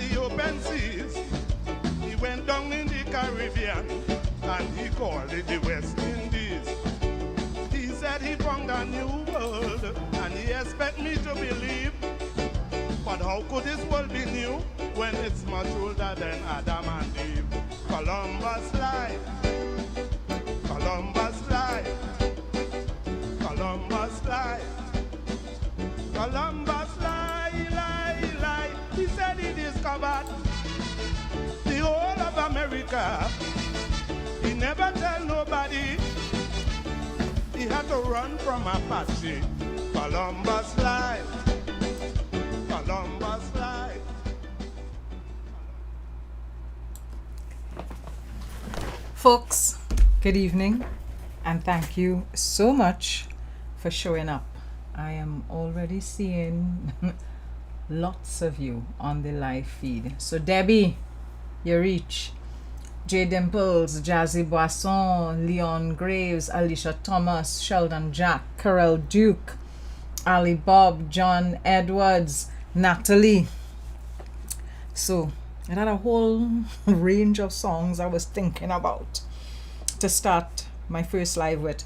the open seas. He went down in the Caribbean and he called it the West Indies. He said he found a new world and he expect me to believe. But how could this world be new when it's much older than Adam and Eve? Columbus lied. Columbus lied. Columbus lied. Columbus lied. He said he discovered the whole of America. He never tell nobody. He had to run from Apache. Columbus lied. Columbus lied. Folks, good evening and thank you so much for showing up. I am already seeing lots of you on the live feed. So Debbie, you reach. J Dimples, Jazzy Boisson, Leon Graves, Alicia Thomas, Sheldon Jack, Carol Duke, Ali Bob, John Edwards, Natalie. So I had a whole range of songs I was thinking about to start my first live with,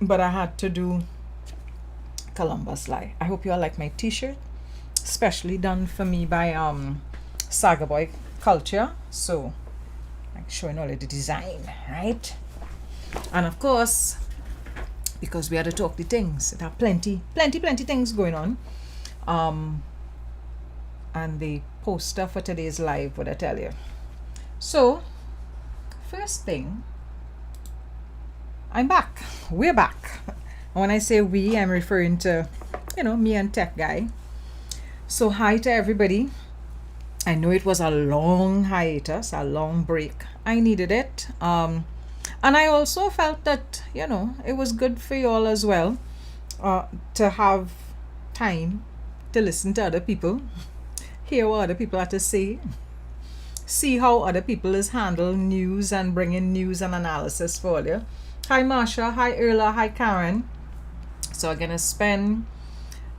but I had to do Columbus Live. I hope you all like my t-shirt, specially done for me by Saga Boy Culture. So I'm showing all of the design, right? And of course, because we had to talk the things, there are plenty things going on. And the poster for today's live, what I tell you. So, first thing, I'm back. We're back. And when I say we, I'm referring to, me and Tech Guy. So, hi to everybody. I know it was a long hiatus, a long break. I needed it. And I also felt that, it was good for you all as well to have time to listen to other people, hear what other people have to say, see how other people is handle news and bringing news and analysis for you. Hi Marsha, hi Erla, hi Karen. So I'm gonna spend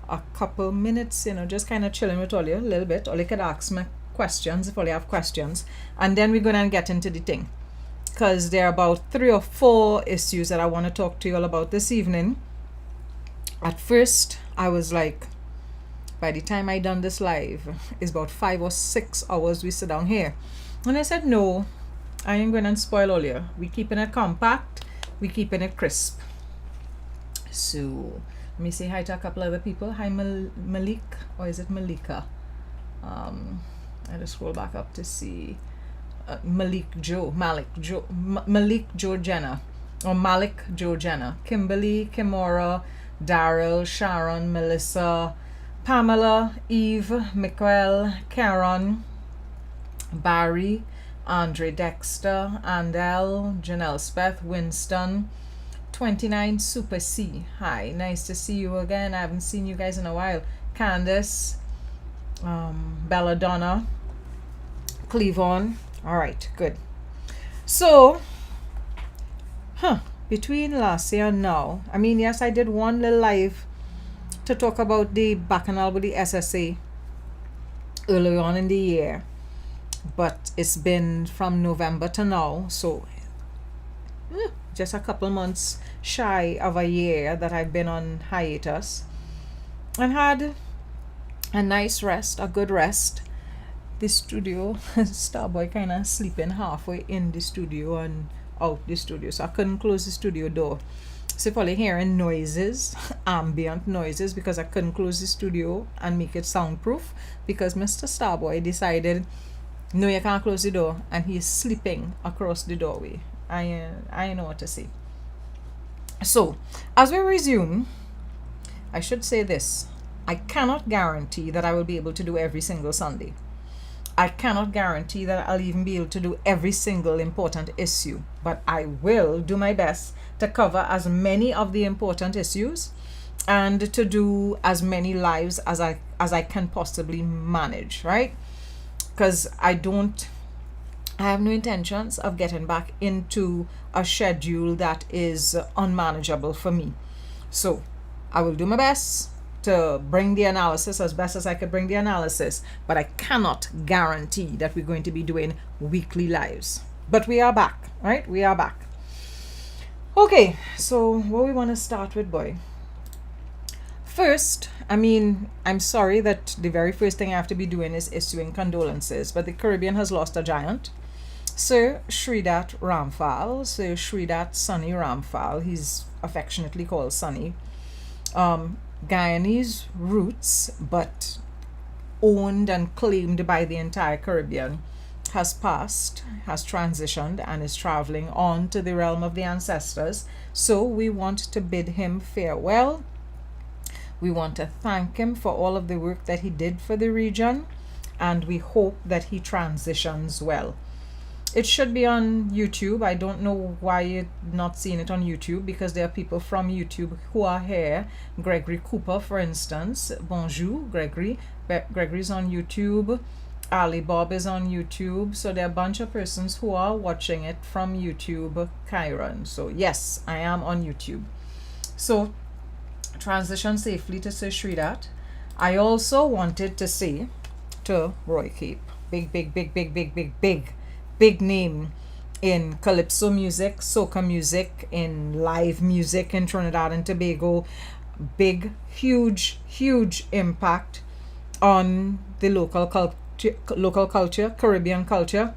a couple minutes, just kind of chilling with all you a little bit. All you could ask me questions if all you have questions, and then we're gonna get into the thing, because there are about 3 or 4 issues that I want to talk to you all about this evening. At first, I was like, by the time I done this live, it's about 5 or 6 hours we sit down here. And I said, no, I ain't going to spoil all you. We keeping it compact. We keeping it crisp. So, let me say hi to a couple other people. Hi Malik, or is it Malika? I just scroll back up to see Malik Joe Jenna, or Malik Joe Jenna, Kimberly, Kimora, Daryl, Sharon, Melissa, Pamela, Eve, Michael, Karen, Barry, Andre Dexter, Andel, Janelle Speth, Winston, 29 Super C. Hi, nice to see you again. I haven't seen you guys in a while. Candace, Belladonna, Cleavon. All right, good. So, between last year and now, yes, I did one little live to talk about the bacchanal with the SSA earlier on in the year, but it's been from November to now, so just a couple months shy of a year that I've been on hiatus, and had a nice rest, a good rest. The studio, Starboy kind of sleeping halfway in the studio and out the studio, so I couldn't close the studio door. So if you're hearing noises, ambient noises, because I couldn't close the studio and make it soundproof, because Mr. Starboy decided, no, you can't close the door, and he's sleeping across the doorway. I know what to say. So, as we resume, I should say this. I cannot guarantee that I will be able to do every single Sunday. I cannot guarantee that I'll even be able to do every single important issue, but I will do my best to cover as many of the important issues and to do as many lives as I can possibly manage, right? Because I have no intentions of getting back into a schedule that is unmanageable for me. So I will do my best to bring the analysis as best as I could bring the analysis, but I cannot guarantee that we're going to be doing weekly lives. But we are back, right? We are back. Okay, so what we want to start with, boy. First, I mean, I'm sorry that the very first thing I have to be doing is issuing condolences, but the Caribbean has lost a giant. Sir Sridat Ramphal, Sir Sridat Sonny Ramphal, he's affectionately called Sonny. Guyanese roots, but owned and claimed by the entire Caribbean, has passed, has transitioned, and is traveling on to the realm of the ancestors. So we want to bid him farewell. We want to thank him for all of the work that he did for the region, and we hope that he transitions well. It should be on YouTube. I don't know why you're not seeing it on YouTube, because there are people from YouTube who are here. Gregory Cooper, for instance. Bonjour, Gregory. Gregory's on YouTube. Ali Bob is on YouTube. So there are a bunch of persons who are watching it from YouTube, Chiron. So yes, I am on YouTube. So transition safely to Sir Sridat. I also wanted to say to Roy Cape, big name in calypso music, soca music, in live music in Trinidad and Tobago. Big, huge impact on the local culture, Caribbean culture.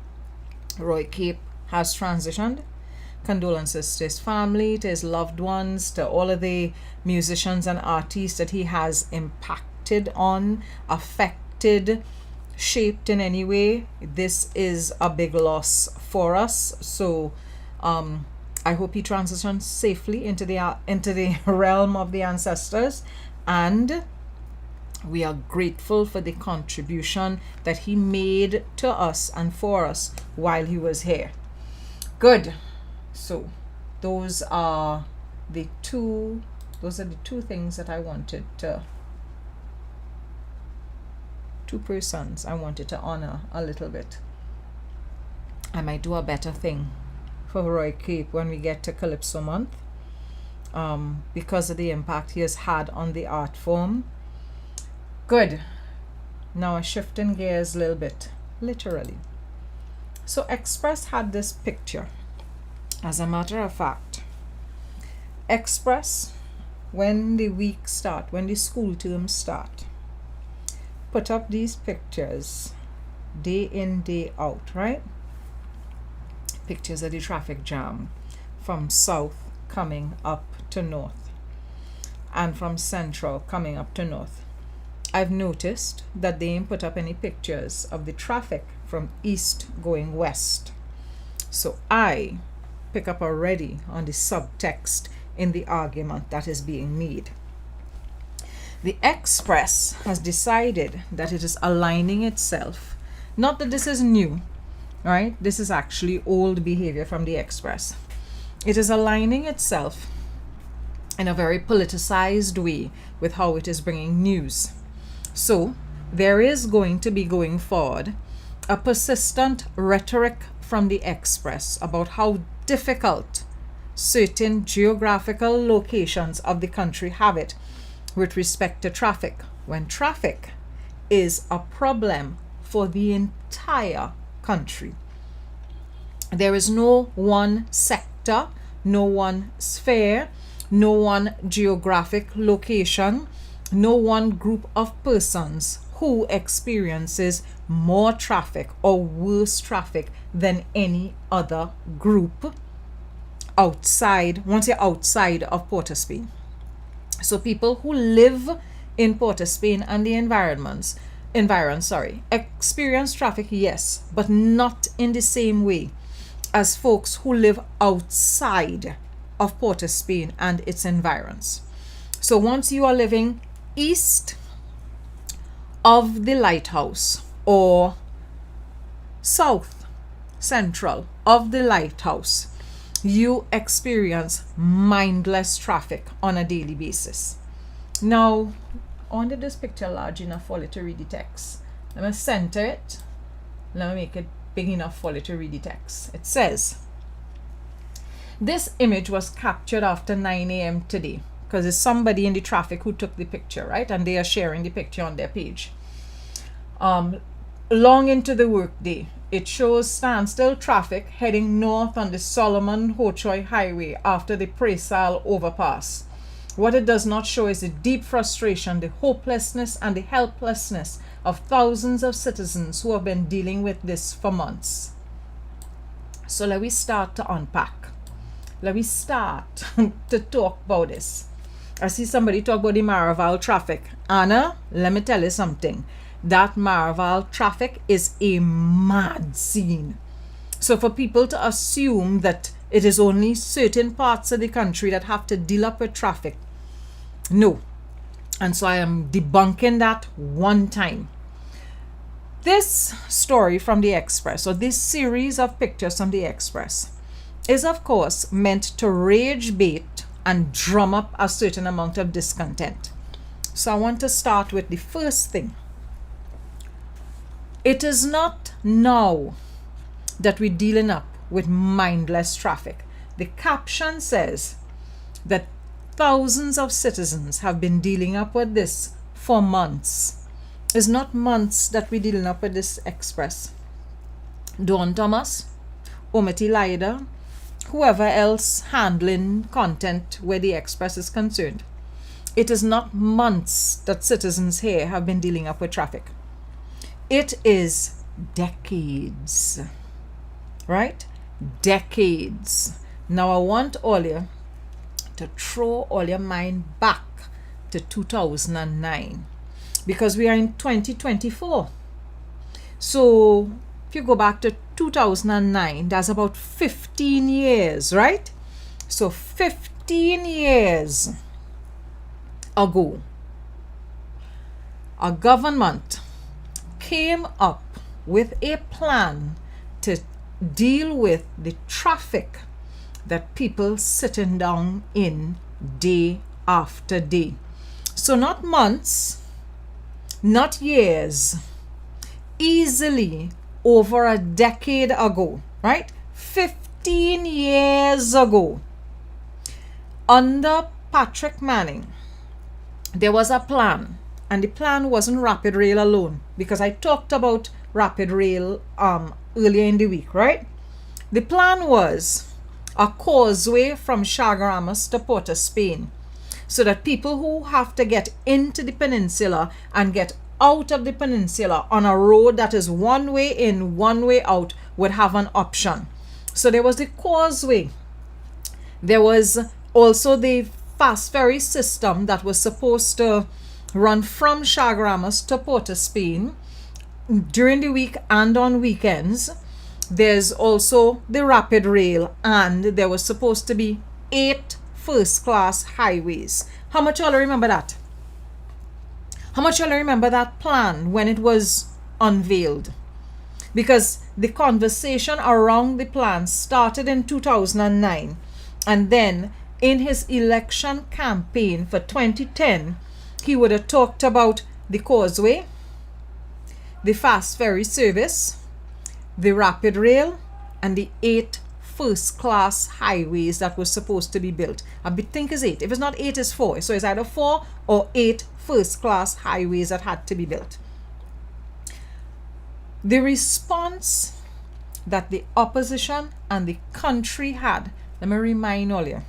Roy Cape has transitioned. Condolences to his family, to his loved ones, to all of the musicians and artists that he has impacted on, affected, shaped in any way. This is a big loss for us. So I hope he transitions safely into the realm of the ancestors, and we are grateful for the contribution that he made to us and for us while he was here. Good. So those are the two things that I wanted to, two persons I wanted to honor a little bit. I might do a better thing for Roy Cape when we get to Calypso Month, because of the impact he has had on the art form. Good. Now shifting gears a little bit, literally. So Express had this picture. As a matter of fact, Express, when the week start, when the school terms start, put up these pictures day in, day out, right? Pictures of the traffic jam from south coming up to north, and from central coming up to north. I've noticed that they ain't put up any pictures of the traffic from east going west. So I pick up already on the subtext in the argument that is being made. The Express has decided that it is aligning itself. Not that this is new, right? This is actually old behavior from the Express. It is aligning itself in a very politicized way with how it is bringing news. So there is going to be, going forward, a persistent rhetoric from the Express about how difficult certain geographical locations of the country have it with respect to traffic, when traffic is a problem for the entire country. There is no one sector, no one sphere, no one geographic location, no one group of persons who experiences more traffic or worse traffic than any other group outside, once you're outside of Port of Spain. So people who live in Port of Spain and the environs, experience traffic, yes, but not in the same way as folks who live outside of Port of Spain and its environs. So once you are living east of the lighthouse or south central of the lighthouse, you experience mindless traffic on a daily basis. Now, I wanted this picture large enough for it to read the text. Let me center it. Let me make it big enough for it to read the text. It says, this image was captured after 9 a.m. today. because it's somebody in the traffic who took the picture, right? And they are sharing the picture on their page. Long into the workday, it shows standstill traffic heading north on the Solomon Hochoy Highway after the Presal overpass. What it does not show is the deep frustration, the hopelessness, and the helplessness of thousands of citizens who have been dealing with this for months. So let me start to unpack. Let me start to talk about this. I see somebody talk about the Maraval traffic. Anna, let me tell you something. That Maraval traffic is a mad scene. So for people to assume that it is only certain parts of the country that have to deal up with traffic, no. And so I am debunking that one time. This story from the Express, or this series of pictures from the Express, is of course meant to rage bait and drum up a certain amount of discontent. So I want to start with the first thing. It is not now that we're dealing up with mindless traffic. The caption says that thousands of citizens have been dealing up with this for months. It's not months that we're dealing up with this Express. Dawn Thomas, Omiti Lida, whoever else handling content where the Express is concerned. It is not months that citizens here have been dealing up with traffic. It is decades, right? Decades. Now I want all you to throw all your mind back to 2009 because we are in 2024. So if you go back to 2009, that's about 15 years, right? So 15 years ago, a government came up with a plan to deal with the traffic that people sitting down in day after day. So not months, not years, easily over a decade ago, right? 15 years ago, under Patrick Manning, there was a plan. And the plan wasn't Rapid Rail alone, because I talked about Rapid Rail earlier in the week, right? The plan was a causeway from Chaguaramas to Port of Spain, so that people who have to get into the peninsula and get out of the peninsula on a road that is one way in, one way out would have an option. So there was the causeway. There was also the fast ferry system that was supposed to run from Chaguaramas to Port of Spain during the week and on weekends. There's also the Rapid Rail, and there was supposed to be 8 first-class highways. How much y'all remember that? How much y'all remember that plan when it was unveiled? Because the conversation around the plan started in 2009, and then in his election campaign for 2010, he would have talked about the causeway, the fast ferry service, the Rapid Rail, and the 8 first-class highways that was supposed to be built. I think it's 8. If it's not 8, it's 4. So it's either 4 or 8 first-class highways that had to be built. The response that the opposition and the country had, let me remind all you,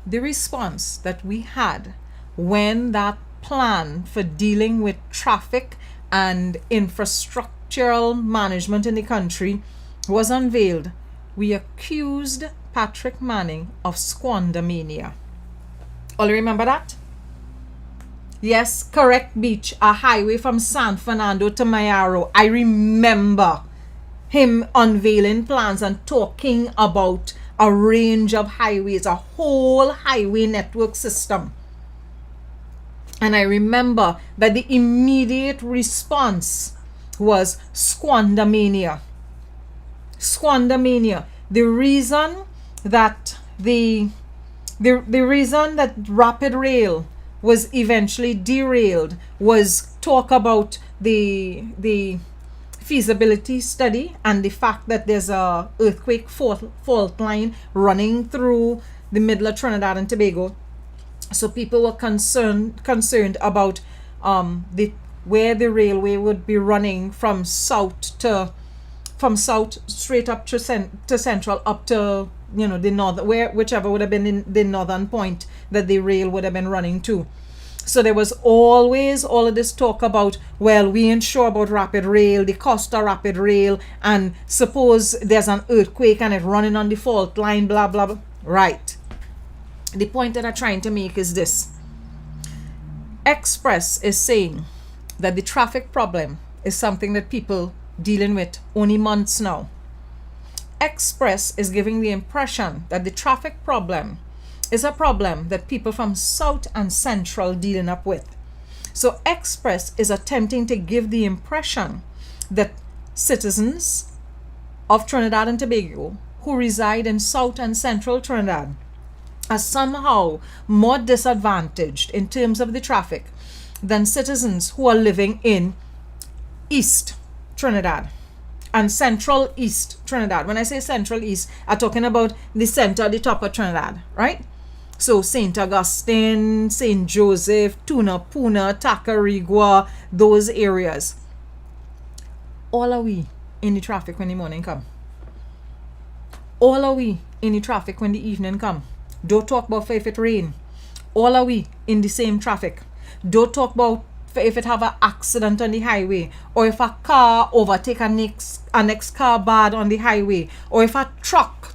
the response that we had when that plan for dealing with traffic and infrastructural management in the country was unveiled, we accused Patrick Manning of squandermania. All you remember that? Yes, correct beach, a highway from San Fernando to Mayaro. I remember him unveiling plans and talking about a range of highways, a whole highway network system. And I remember that the immediate response was squandermania. Squandermania. The reason that the reason that Rapid Rail was eventually derailed was talk about the feasibility study and the fact that there's a earthquake fault line running through the middle of Trinidad and Tobago. So people were concerned about the where the railway would be running from south straight up to central up to the north, whichever would have been in the northern point that the rail would have been running to. So there was always all of this talk about, well, we ain't sure about rapid rail, the cost of rapid rail, and suppose there's an earthquake and it running on the fault line, blah blah blah. Right. The point that I'm trying to make is this. Express is saying that the traffic problem is something that people dealing with only months now. Express is giving the impression that the traffic problem is a problem that people from South and Central dealing up with. So Express is attempting to give the impression that citizens of Trinidad and Tobago who reside in South and Central Trinidad are somehow more disadvantaged in terms of the traffic than citizens who are living in East Trinidad and Central East Trinidad. When I say Central East, I'm talking about the center, the top of Trinidad, right? So St. Augustine, St. Joseph, Tunapuna, Tacarigua, those areas. All are we in the traffic when the morning come. All are we in the traffic when the evening come. Don't talk about if it rain. All are we in the same traffic. Don't talk about if it have an accident on the highway, or if a car overtake a next car bad on the highway, or if a truck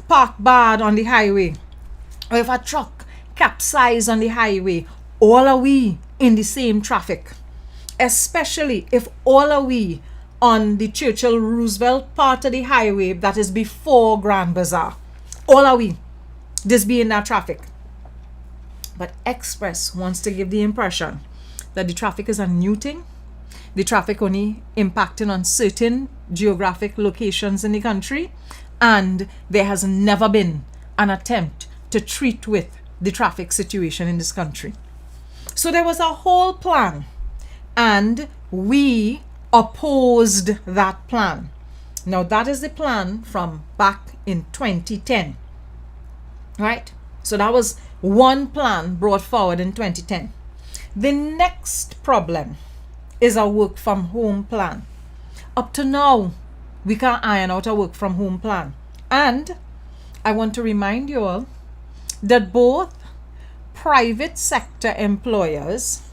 park bad on the highway, or if a truck capsize on the highway. All are we in the same traffic, especially if all are we on the Churchill Roosevelt part of the highway that is before Grand Bazaar. All are we just be in that traffic. But Express wants to give the impression that the traffic is a new thing, the traffic only impacting on certain geographic locations in the country, and there has never been an attempt to treat with the traffic situation in this country. So there was a whole plan, and we opposed that plan. Now that is the plan from back in 2010, right? So that was one plan brought forward in 2010. The next problem is a work from home plan. Up to now, we can't iron out a work from home plan. And I want to remind you all that both private sector employers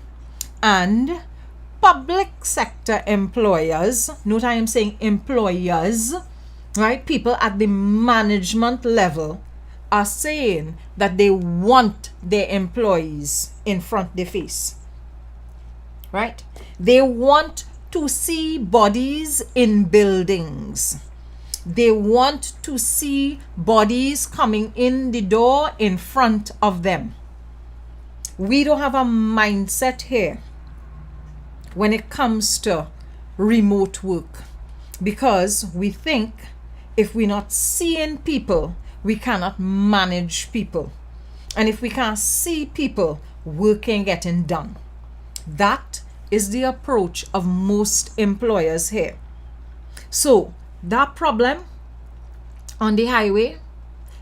and public sector employers, note I am saying employers, right? People at the management level are saying that they want their employees in front of their face, right? They want to see bodies in buildings. They want to see bodies coming in the door in front of them. We don't have a mindset here when it comes to remote work, because we think if we're not seeing people, we cannot manage people. And if we can't see people, work ain't getting done. That is the approach of most employers here. So that problem on the highway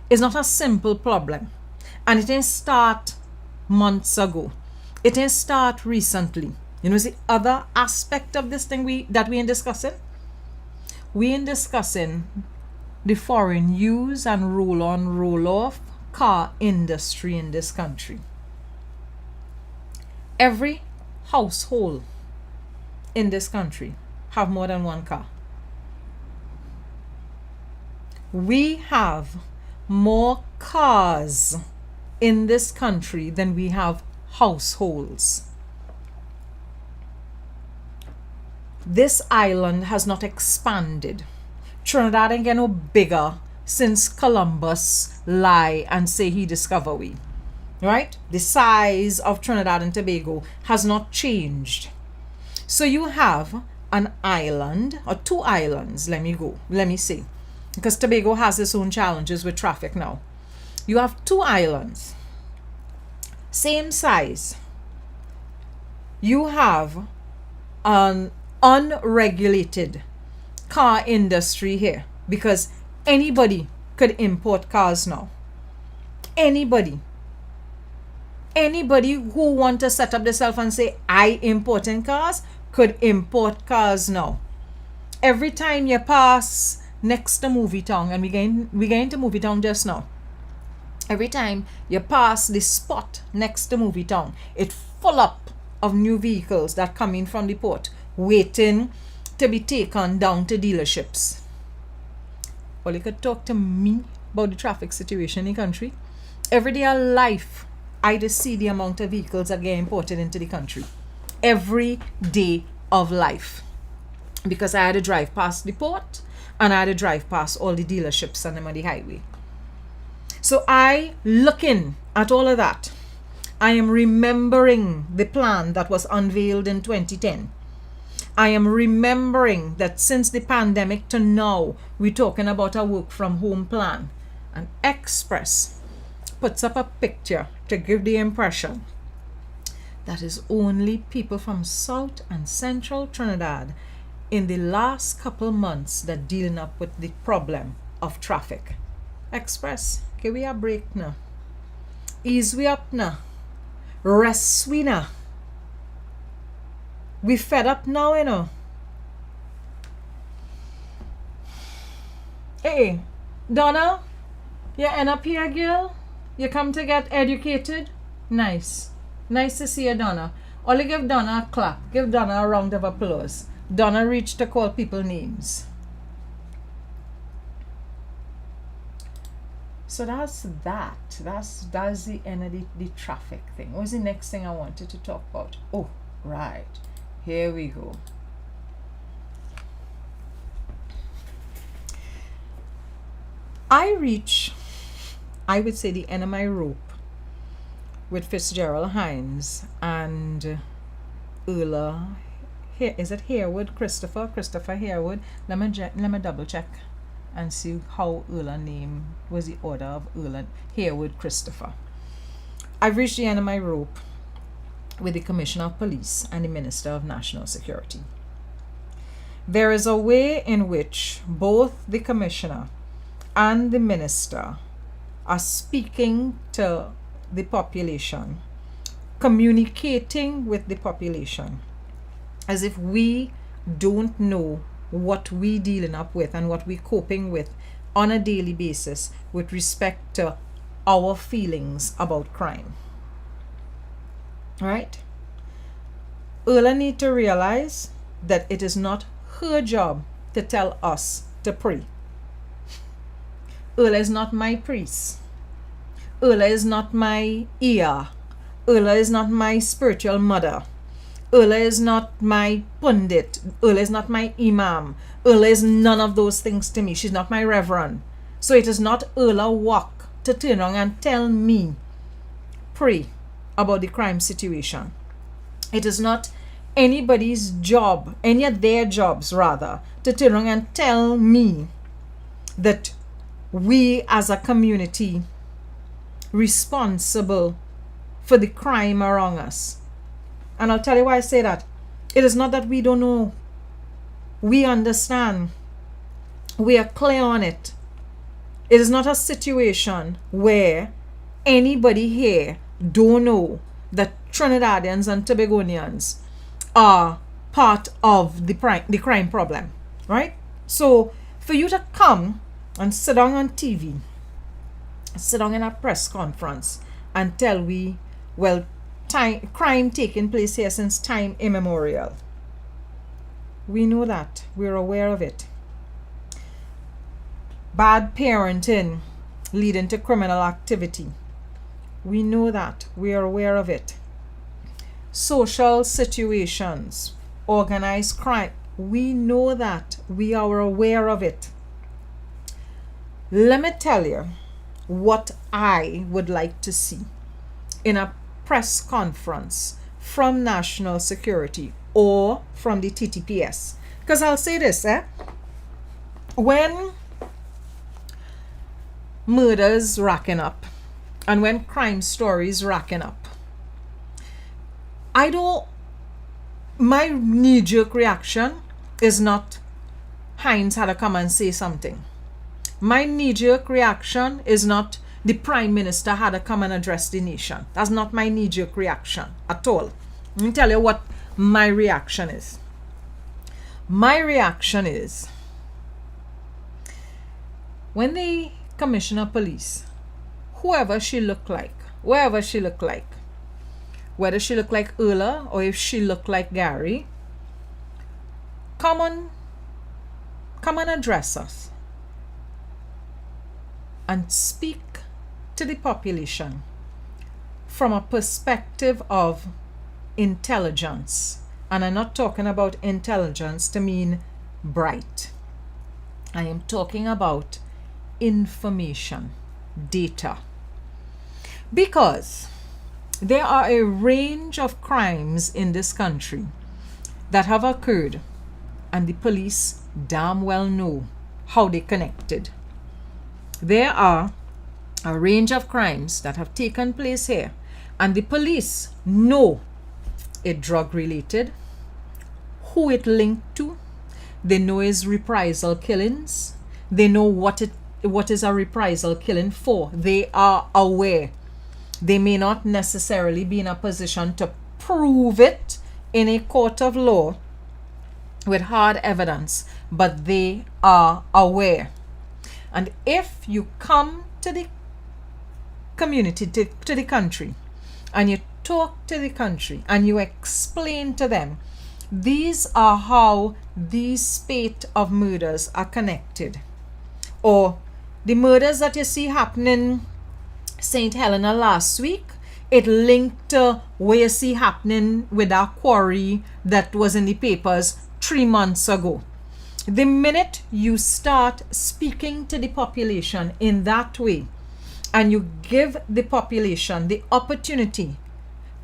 is not a simple problem. And it didn't start months ago. It didn't start recently. You know, the other aspect of this thing that we ain't discussing? We ain't discussing the foreign use and roll-on, roll-off car industry in this country. Every household in this country have more than one car. We have more cars in this country than we have households. This island has not expanded. Trinidad ain't get no bigger since Columbus lie and say he discover we. Right? The size of Trinidad and Tobago has not changed. So you have an island, or two islands, let me see. Because Tobago has its own challenges with traffic now. You have two islands, same size. You have an unregulated car industry here, because anybody could import cars now. Anybody anybody who want to set up themselves and say, I importing cars, could import cars now. Every time you pass next to MovieTowne, and we going to MovieTowne just now. Every time you pass the spot next to MovieTowne, it full up of new vehicles that come in from the port, waiting to be taken down to dealerships. Well, you could talk to me about the traffic situation in the country. Every day of life, I just see the amount of vehicles that get imported into the country. Every day of life. Because I had to drive past the port, and I had to drive past all the dealerships on the highway. So I, looking at all of that, I am remembering the plan that was unveiled in 2010. I am remembering that since the pandemic to now, we're talking about a work from home plan. And Express puts up a picture to give the impression that is only people from South and Central Trinidad in the last couple months that dealing up with the problem of traffic. Express, give we a break now. Ease we up now. Rest we now. We fed up now, you know. Hey, Donna, you end up here, girl? You come to get educated? Nice. Nice to see you, Donna. Only give Donna a clap. Give Donna a round of applause. Donna reached to call people names. So that's that. That's the end of the traffic thing. What was the next thing I wanted to talk about? Oh, right. Here we go. I reach, I would say, the end of my rope with Fitzgerald Hines and Ulla. Here, is it Harewood? Christopher Harewood. Let me double check and see how Ulla name was the order of Ulla. Harewood Christopher. I've reached the end of my rope with the Commissioner of Police and the Minister of National Security. There is a way in which both the Commissioner and the Minister are speaking to the population, communicating with the population, as if we don't know what we dealing up with and what we coping with on a daily basis with respect to our feelings about crime. Right? Ulla need to realize that it is not her job to tell us to pray. Ulla is not my priest. Ulla is not my ear. Ulla is not my spiritual mother. Ulla is not my pundit. Ulla is not my imam. Ulla is none of those things to me. She's not my reverend. So it is not Ulla's work to turn around and tell me, pray about the crime situation. It is not anybody's job, any of their jobs rather, to turn around and tell me that we as a community responsible for the crime around us. And I'll tell you why I say that. It is not that we don't know. We understand. We are clear on it. It is not a situation where anybody here don't know that Trinidadians and Tobagonians are part of the crime problem, right? So for you to come and sit down on TV, sit down in a press conference and tell we, well, crime taking place here since time immemorial. We know that. We're aware of it. Bad parenting leading to criminal activity. We know that. We are aware of it. Social situations, organized crime. We know that. We are aware of it. Let me tell you what I would like to see in a press conference from National Security or from the TTPS. Because I'll say this, when murders racking up and when crime stories racking up, my knee-jerk reaction is not Hines had to come and say something. My knee-jerk reaction is not the Prime Minister had to come and address the nation. That's not my knee-jerk reaction at all. Let me tell you what my reaction is. My reaction is, when the Commissioner of Police, whoever she looked like, wherever she looked like, whether she looked like Ulla or if she looked like Gary, come and address us and speak to the population from a perspective of intelligence. And I'm not talking about intelligence to mean bright. I am talking about information, data. Because there are a range of crimes in this country that have occurred, and the police damn well know how they connected. There are a range of crimes that have taken place here, and the police know it drug related, who it linked to. They know it's reprisal killings. They know what is a reprisal killing for. They are aware. They may not necessarily be in a position to prove it in a court of law with hard evidence, but they are aware. And if you come to the community, to the country, and you talk to the country and you explain to them, these are how these spate of murders are connected, or the murders that you see happening St. Helena last week, it linked to what you see happening with our quarry that was in the papers 3 months ago. The minute you start speaking to the population in that way, and you give the population the opportunity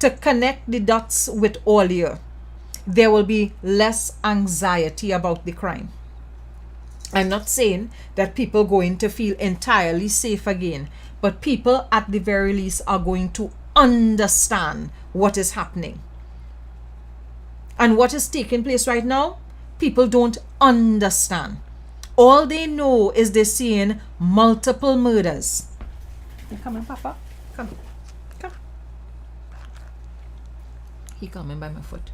to connect the dots with all you, there will be less anxiety about the crime. I'm not saying that people are going to feel entirely safe again, but people at the very least are going to understand what is happening. And what is taking place right now, people don't understand. All they know is they're seeing multiple murders. You coming, Papa? Come. He coming by my foot.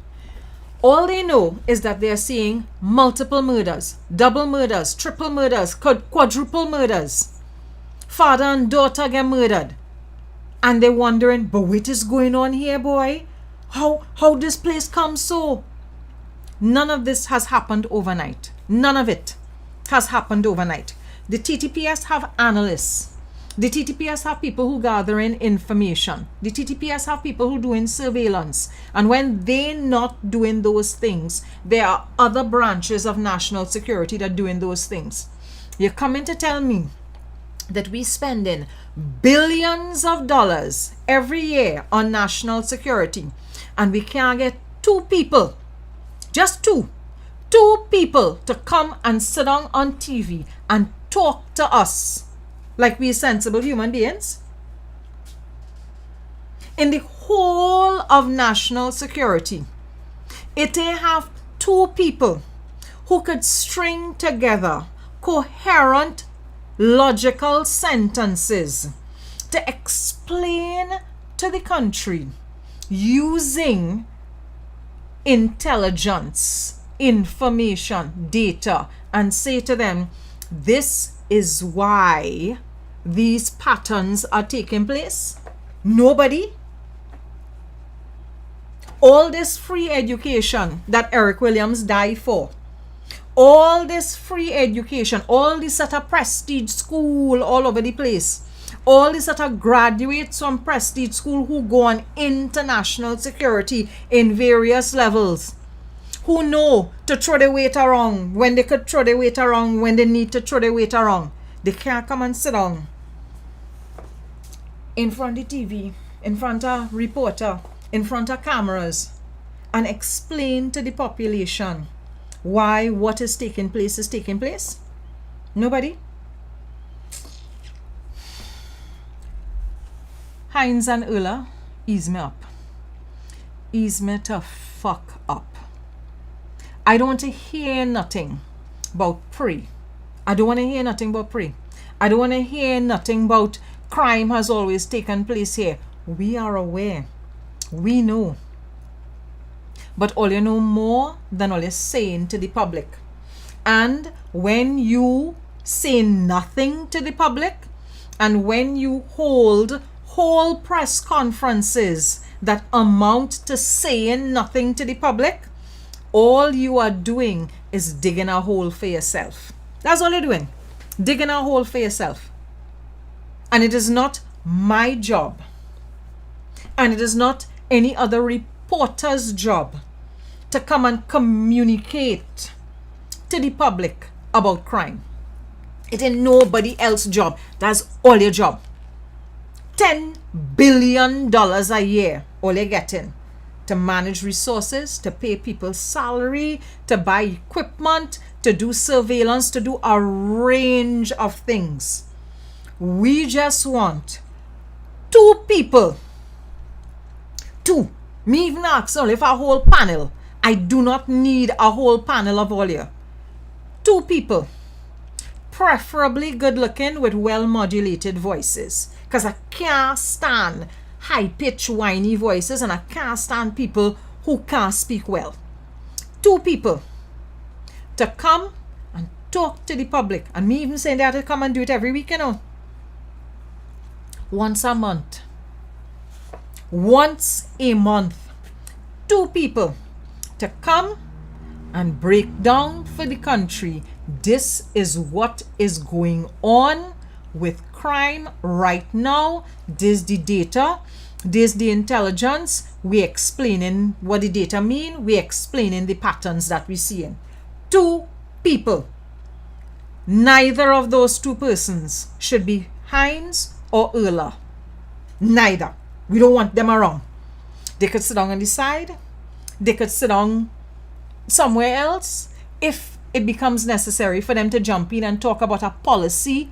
All they know is that they're seeing multiple murders, double murders, triple murders, quadruple murders. Father and daughter get murdered. And they're wondering, but what is going on here, boy? How this place comes so? None of this has happened overnight. None of it has happened overnight. The TTPS have analysts. The TTPS have people who gather in information. The TTPS have people who doing surveillance. And when they're not doing those things, there are other branches of national security that are doing those things. You're coming to tell me that we spending billions of dollars every year on national security, and we can't get 2 people, just two people to come and sit down on TV and talk to us like we're sensible human beings? In the whole of national security, it they have 2 people who could string together coherent, logical sentences to explain to the country using intelligence, information, data, and say to them, this is why these patterns are taking place. Nobody. All this free education that Eric Williams died for, all this free education, all this at a prestige school all over the place, all this at a graduates from prestige school who go on international security in various levels, who know to throw their weight around when they could throw their weight around when they need to throw their weight around. They can't come and sit down in front of the TV, in front of reporter, in front of cameras, and explain to the population why what is taking place is taking place. Nobody. Heinz and Ulla, ease me up. Ease me to fuck up. I don't want to hear nothing about pray. I don't want to hear nothing about pray. I don't want to hear nothing about crime has always taken place here. We are aware. We know. But all you know more than all you're saying to the public. And when you say nothing to the public, and when you hold whole press conferences that amount to saying nothing to the public, all you are doing is digging a hole for yourself. That's all you're doing. Digging a hole for yourself. And it is not my job. And it is not any other reporter's job to come and communicate to the public about crime. It ain't nobody else's job. That's all your job. $10 billion a year, all you're getting. To manage resources, to pay people's salary, to buy equipment, to do surveillance, to do a range of things. We just want 2 people. 2. Me even ask only if a whole panel. I do not need a whole panel of all you. 2 people. Preferably good looking with well modulated voices. Because I can't stand high-pitched, whiny voices, and I can't stand people who can't speak well. 2 people to come and talk to the public. And me even saying they have to come and do it every week, you know. Once a month. Once a month. 2 people to come and break down for the country. This is what is going on with crime right now. This the data. This the intelligence. We explaining what the data mean. We explaining the patterns that we seeing. 2 people. Neither of those 2 persons should be Hines or Erla. Neither. We don't want them around. They could sit down on the side. They could sit down somewhere else. If it becomes necessary for them to jump in and talk about a policy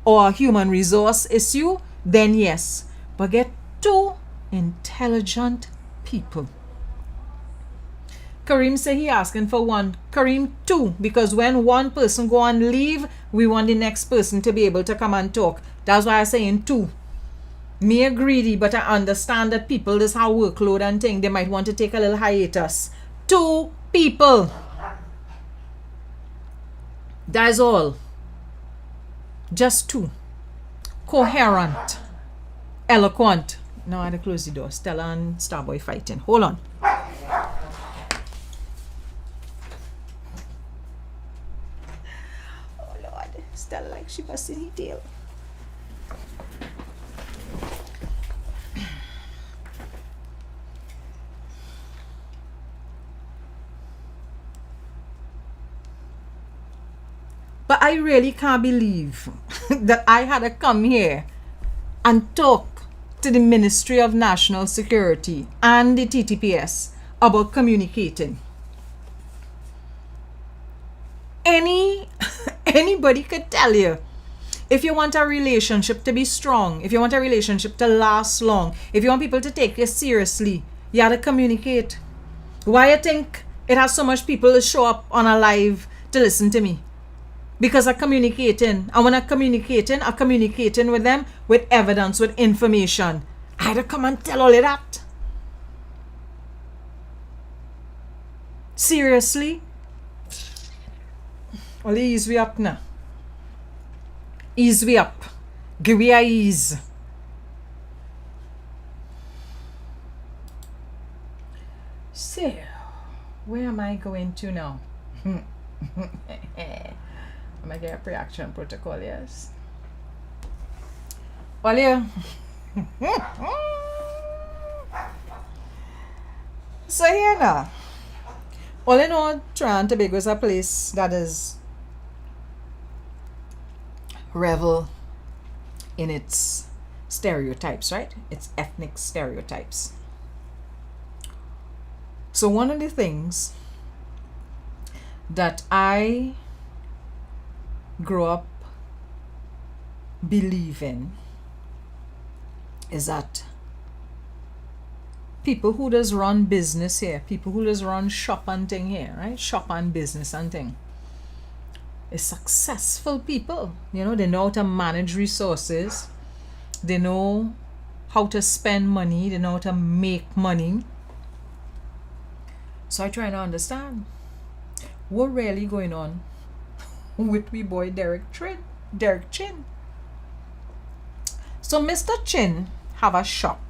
or a human resource issue, then yes. But get 2 intelligent people. Kareem said he asking for 1. Kareem 2, because when 1 person go on leave, we want the next person to be able to come and talk. That's why I'm saying 2. Me are greedy, but I understand that people, this how workload and thing, they might want to take a little hiatus. 2 people. That's all. Just 2. Coherent. Eloquent. Now I had to close the door. Stella and Starboy fighting. Hold on. Oh Lord. Stella like she busting her tail. But I really can't believe that I had to come here and talk to the Ministry of National Security and the TTPS about communicating. Anybody could tell you, if you want a relationship to be strong, if you want a relationship to last long, if you want people to take you seriously, you have to communicate. Why you think it has so much people to show up on a live to listen to me? Because I'm communicating. And when I'm communicating with them with evidence, with information. I had to come and tell all of that. Seriously? Only ease we up now. Ease we up. Give me a ease. So, where am I going to now? I'm going to get a pre-action protocol, yes. Well, yeah. So here now. All in all, Trinidad and Tobago is a place that is revel in its stereotypes, right? Its ethnic stereotypes. So one of the things that I grew up believing is that people who does run business here, people who does run shop and thing here, right? Shop and business and thing, is successful people. You know, they know how to manage resources. They know how to spend money. They know how to make money. So I try to understand what really going on with we boy Derek Chin. So Mr. Chin have a shop.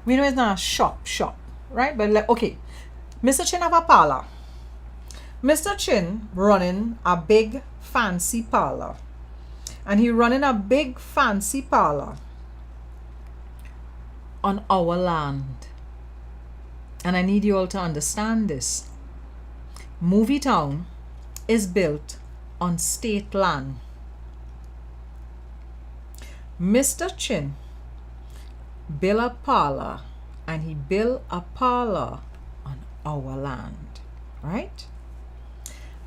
We know it's not a shop, right? But like, okay, Mr. Chin have a parlor. Mr. Chin running a big fancy parlor. And he running a big fancy parlor on our land. And I need you all to understand this. MovieTowne is built on state land. Mr. Chin built a parlor, and he built a parlor on our land, right?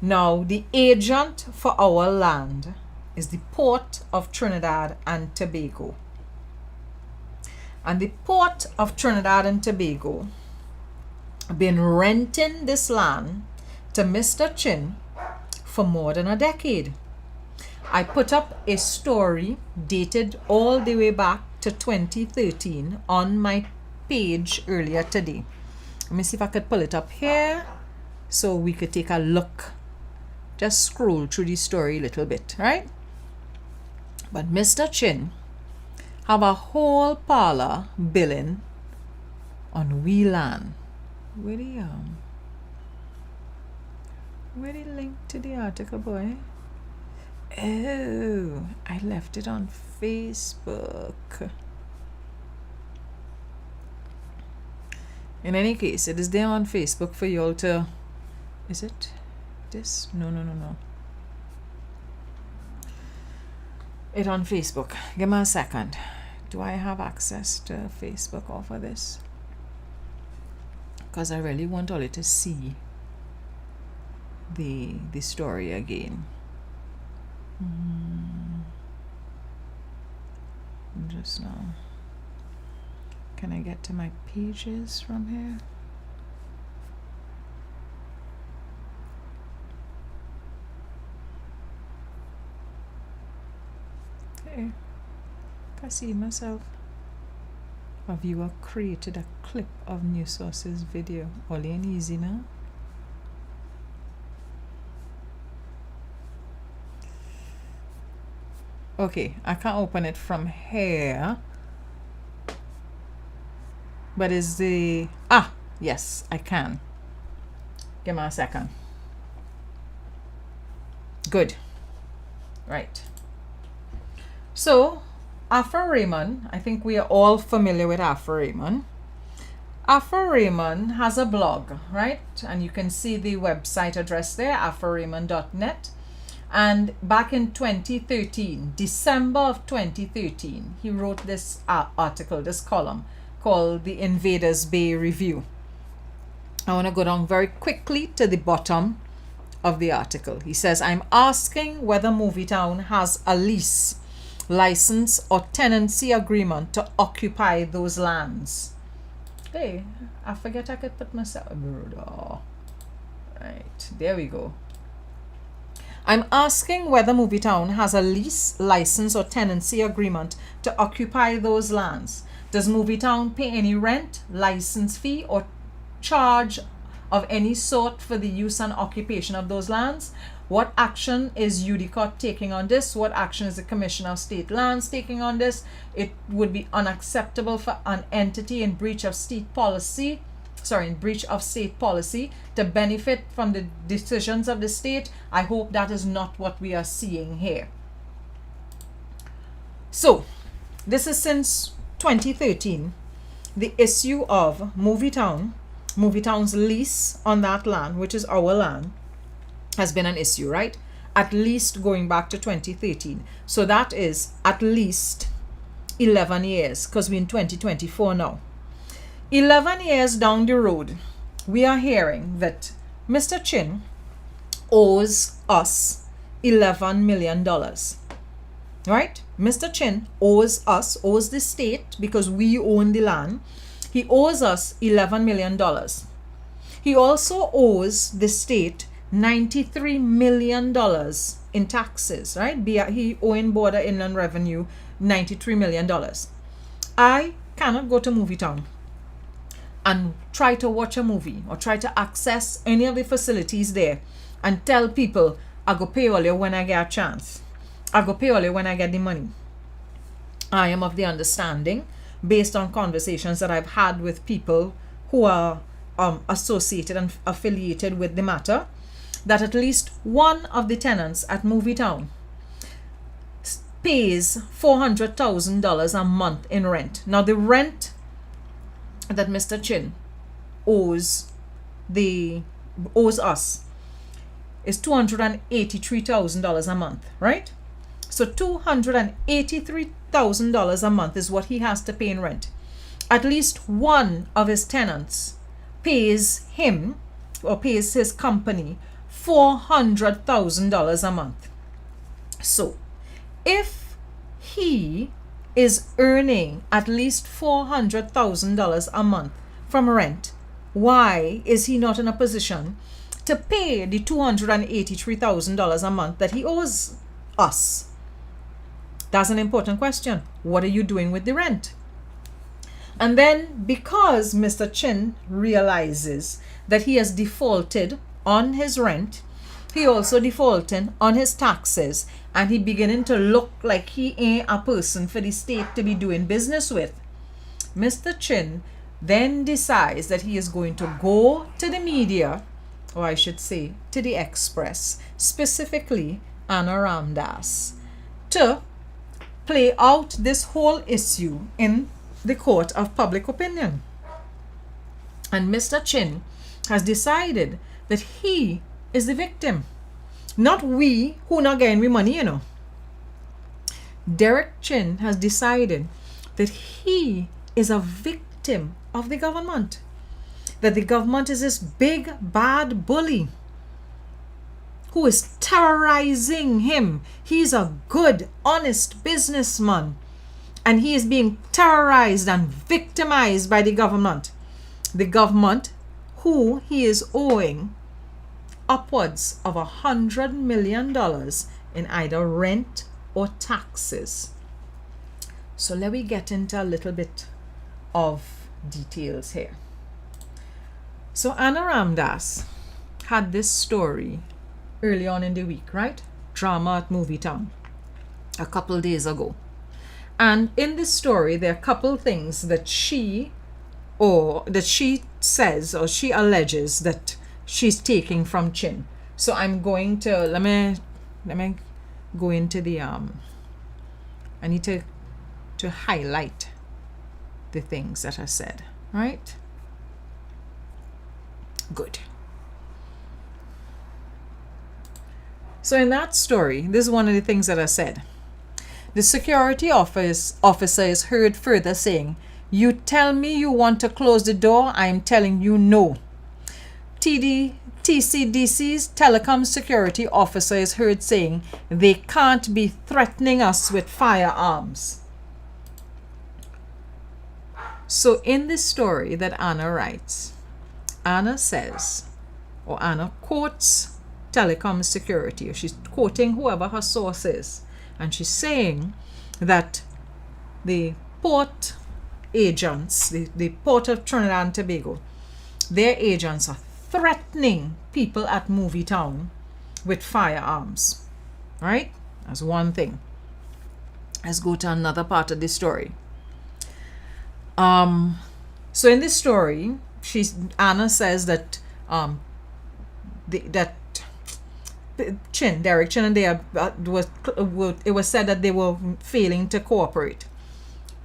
Now, the agent for our land is the Port of Trinidad and Tobago. And the Port of Trinidad and Tobago been renting this land to Mr. Chin for more than a decade. I put up a story dated all the way back to 2013 on my page earlier today. Let me see if I could pull it up here so we could take a look. Just scroll through the story a little bit, right? But Mr. Chin have a whole parlor billing on we land. Where the link to the article, boy? Oh, I left it on Facebook. In any case, it is there on Facebook for you all to... Is it this? No. It on Facebook. Give me a second. Do I have access to Facebook off of this? Because I really want all it to see the story again. Just now. Can I get to my pages from here? Hey, I see myself. A viewer created a clip of New Source's video. All in easy now. Okay, I can't open it from here. But is the... Ah, yes, I can. Give me a second. Good. Right. So, Afro Raymond, I think we are all familiar with Afro Raymond. Afro Raymond has a blog, right? And you can see the website address there, afroraymond.net. And back in 2013, December of 2013, he wrote this article, this column, called the Invaders Bay Review. I want to go down very quickly to the bottom of the article. He says, I'm asking whether MovieTowne has a lease, license, or tenancy agreement to occupy those lands. Hey, I forget I could put myself... Right, there we go. I'm asking whether MovieTowne has a lease, license, or tenancy agreement to occupy those lands. Does MovieTowne pay any rent, license fee, or charge of any sort for the use and occupation of those lands? What action is UDCOT taking on this? What action is the Commission of State Lands taking on this? It would be unacceptable for an entity in breach of state policy to benefit from the decisions of the state. I hope that is not what we are seeing here. So, this is since 2013, the issue of MovieTowne's lease on that land, which is our land, has been an issue, right? At least going back to 2013. So that is at least 11 years, because we're in 2024 now. 11 years down the road, we are hearing that Mr. Chin owes us $11 million. Right? Mr. Chin owes the state, because we own the land. He owes us $11 million. He also owes the state $93 million in taxes, right? He owing Border Inland Revenue $93 million. I cannot go to MovieTowne and try to watch a movie or try to access any of the facilities there and tell people, I go pay all you when I get a chance. I go pay all you when I get the money. I am of the understanding, based on conversations that I've had with people who are associated and affiliated with the matter, that at least one of the tenants at MovieTowne pays $400,000 a month in rent. Now, the rent that Mr. Chin owes us is $283,000 a month, right? So $283,000 a month is what he has to pay in rent. At least one of his tenants pays him or pays his company $400,000 a month. So if he is earning at least $400,000 a month from rent, why is he not in a position to pay the $283,000 a month that he owes us? That's an important question. What are you doing with the rent? And then, because Mr. Chin realizes that he has defaulted on his rent, he also defaulted on his taxes, and he beginning to look like he ain't a person for the state to be doing business with, Mr. Chin then decides that he is going to go to the media, or I should say to the Express, specifically Anna Ramdas, to play out this whole issue in the court of public opinion. And Mr. Chin has decided that he is the victim, not we who not getting we money, Derek Chin has decided that he is a victim of the government, that the government is this big bad bully who is terrorizing him. He's a good, honest businessman, and he is being terrorized and victimized by the government. The government who he is owing upwards of $100 million in either rent or taxes. So let me get into a little bit of details here. So Anna Ramdas had this story early on in the week, right? Drama at MovieTowne a couple days ago. And in this story, there are a couple things that she says, or she alleges that she's taking from Chin. So I'm going to, let me go into the, I need to highlight the things that are said, right? Good. So in that story, this is one of the things that I said. The security officer is heard further saying, "You tell me you want to close the door, I'm telling you no." TCDC's telecom security officer is heard saying, "They can't be threatening us with firearms." So in this story that Anna writes, Anna says, or Anna quotes telecom security, or she's quoting whoever her source is, and she's saying that the port agents, the port of Trinidad and Tobago, their agents are threatening people at MovieTowne with firearms, right? That's one thing. Let's go to another part of the story. So in this story, Anna says that Derek Chin and they it was said that they were failing to cooperate.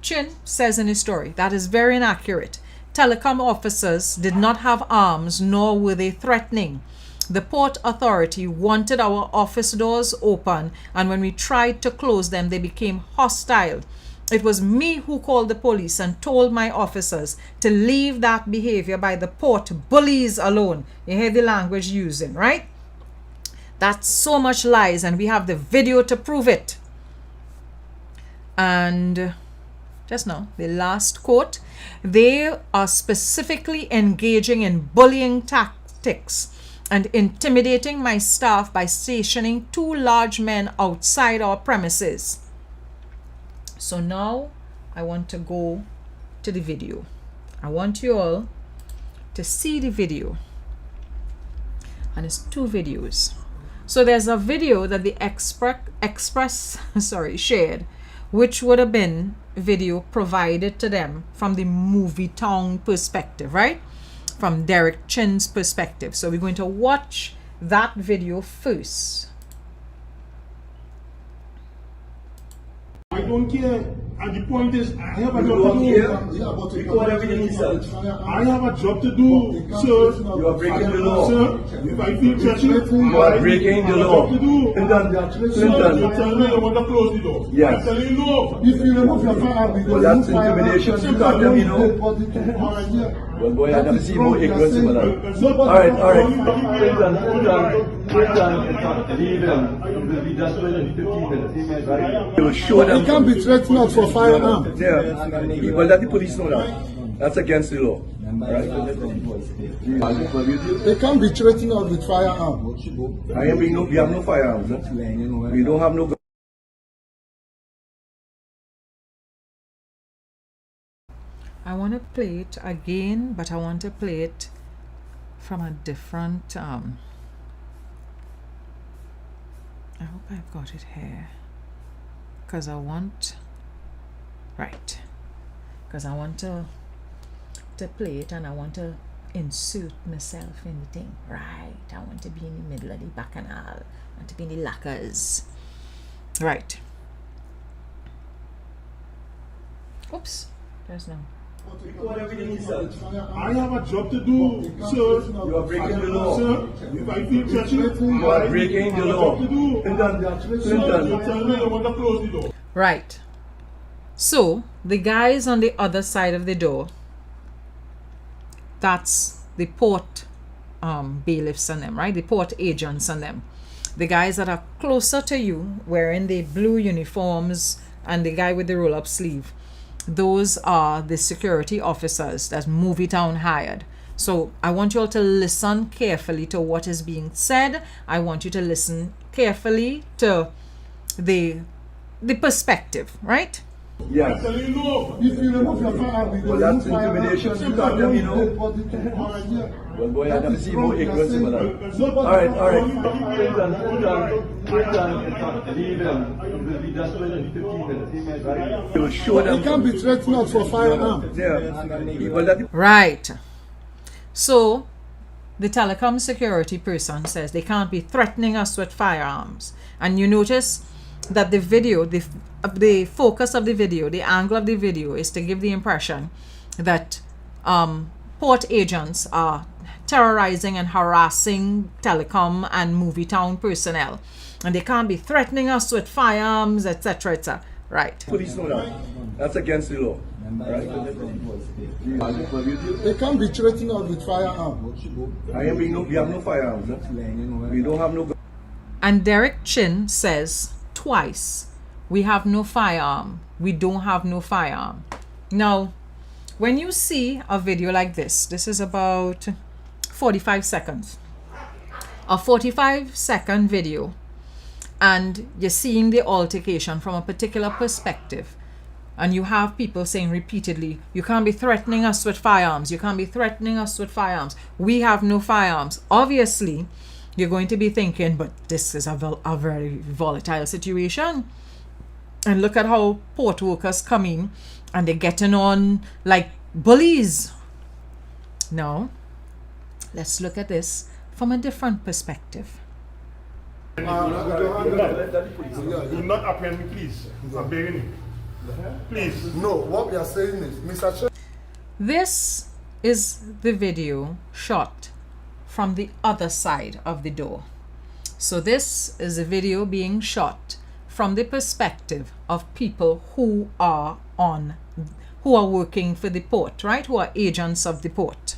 Chin says in his story that is very inaccurate. Telecom officers did not have arms, nor were they threatening. The port authority wanted our office doors open, and when we tried to close them, they became hostile. It was me who called the police and told my officers to leave that behavior by the port bullies alone. You hear the language using, right? That's so much lies, and we have the video to prove it. And just now, the last quote, "They are specifically engaging in bullying tactics and intimidating my staff by stationing 2 large men outside our premises. So now I want to go to the video. I want you all to see the video. And it's 2 videos. So there's a video that the Express shared, which would have been video provided to them from the MovieTowne perspective, right? From Derek Chin's perspective. So we're going to watch that video first. I don't care. And the point is, I have a job to do. Record everything himself. I have a job to do, sir. You are breaking the law. Sir, if I feel threatened, You are breaking the law. Clinton, sir, you tell me you want to close the door. Yes. I'm telling you no. If you remove your firearm, Well, that's intimidation. You can't tell me no. Well, boy, I never see more ignorance in my life. Alright. Clinton, leave him. It will be done in 15 minutes. Right? You will show them. It can't be threatened out for firearm. Yeah. Well, let the police know that. That's against the law. Right? They can't be threatened out with firearm. We have no firearms. Huh? We don't have no. I want to play it again, but I want to play it from a different I hope I've got it here, because I want to play it, and I want to insert myself in the thing, right? I want to be in the middle of the bacchanal. I want to be in the lockers, right? Oops, there's no. Record everything himself. I have a job to do, sir. You are breaking the law. Sir, if I feel threatened, You are breaking the law. Clinton, sir, you tell me you want to close the door. Right. So the guys on the other side of the door, that's the port bailiffs and them, right? The port agents and them. The guys that are closer to you, wearing the blue uniforms, and the guy with the roll-up sleeve, those are the security officers that MovieTowne hired. So I want you all to listen carefully to what is being said. I want you to listen carefully to the perspective, right? Yes. I'm telling you no. If you remove your firearm, Well, that's intimidation. You can't tell me no. Well, boy, I never see more ignorance in my life. Alright. Clinton, leave him. It will be done in 15 minutes. Right? You will show them. It can't be threatened out for firearm. Yeah. Well, that. Right. So the telecom security person says they can't be threatening us with firearms. And you notice that the video, the focus of the video, the angle of the video is to give the impression that port agents are terrorizing and harassing telecom and MovieTowne personnel. And they can't be threatening us with firearms, etc., etc. Right. Police know that. That's against the law. Right? They can't be threatened out with firearm. We have no firearms. Huh? We don't have no. And Derek Chin says twice, we have no firearm. We don't have no firearm. Now, when you see a video like this is about 45 seconds. A 45-second video, and you're seeing the altercation from a particular perspective, and you have people saying repeatedly, you can't be threatening us with firearms. You can't be threatening us with firearms. We have no firearms. Obviously, you're going to be thinking, but this is a very volatile situation. And look at how port workers come in and they're getting on like bullies. Now, let's look at this from a different perspective. Do not apprehend me, please. I'm begging you. Please. No, what we are saying is, Mr. Chair. This is the video shot from the other side of the door. So this is a video being shot from the perspective of people who are working for the port, right? Who are agents of the port.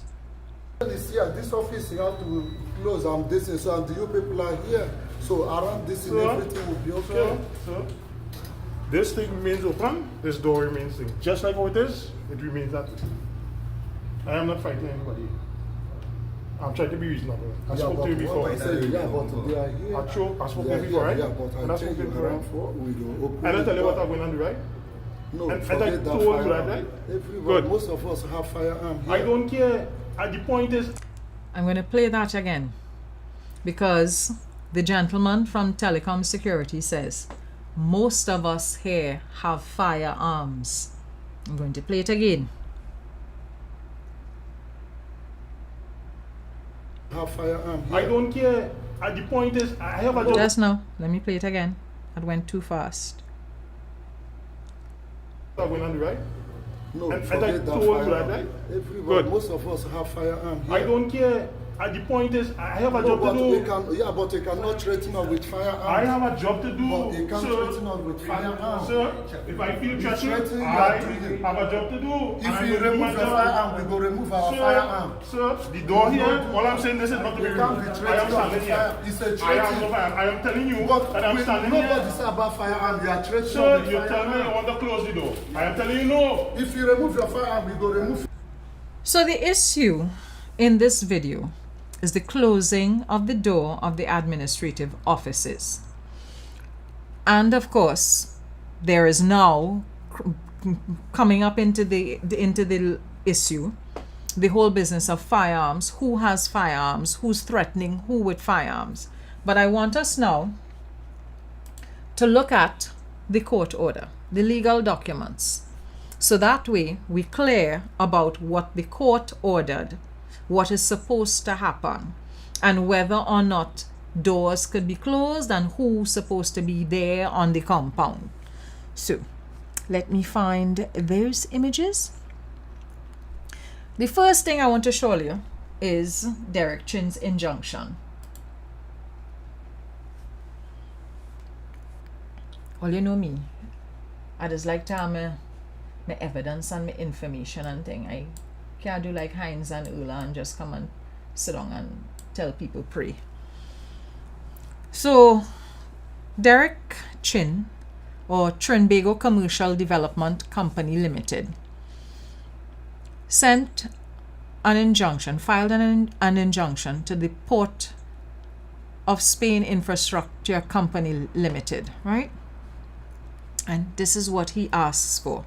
This office you have to close this is so, and you people are here. So around this everything will be okay. So, this thing remains open, this door remains thing. Just like how it is, it remains that way. I am not fighting anybody. I'm trying to be reasonable. I Yeah, spoke but to you before. what I said, yeah, but they are here. I spoke to They are you before, here, right? Yeah, but And I I spoke tell to you you, before. around 4, we will open And I it tell you what up. I'm going to do, right? No, and forget I that told you that, firearm. right? Everybody, Good. most of us have firearm here. I don't care. The point is, I'm going to play that again because the gentleman from Telecom Security says most of us here have firearms. I'm going to play it again. Have firearm here. I don't care. The point is, I have a job. Just now, let me play it again. That went too fast. I'm going to do, right? No, and I forget that told you firearm. that, right? Everybody, Good. most of us have firearm here. I don't care. The point is, I have a No, job but to we do. can, yeah, but you cannot threaten us with firearm. I have a job to do. But you can't sir. threaten us with firearm. Sir, if I feel threatened, threaten, you I are have treated. a job to do. and If I'm you going to do remove my your job. firearm, we go remove our firearm. Sir, the door here, all I'm saying is not to be We can't be removed. I am threatened standing with here. fire. It's a I am threatening. no fire. I am telling you But that I'm standing nobody here. say about firearm, you are threatening Sir, with you tell me firearm. you want to close the door. I am telling you no. If you remove your firearm, we go remove. So the issue in this video is the closing of the door of the administrative offices. And of course, there is now coming up into the issue the whole business of firearms. Who has firearms? Who's threatening who with firearms? But I want us now to look at the court order, the legal documents. So that way we clear about what the court ordered, what is supposed to happen, and whether or not doors could be closed and who's supposed to be there on the compound. So let me find those images. The first thing I want to show you is Derek Chin's injunction. Well, you know me, I just like to have my evidence and my information and thing. I can't do like Heinz and Ula and just come and sit down and tell people pray. So Derek Chin, or Trinbago Commercial Development Company Limited, sent an injunction, filed an injunction to the Port of Spain Infrastructure Company Limited, right? And this is what he asks for.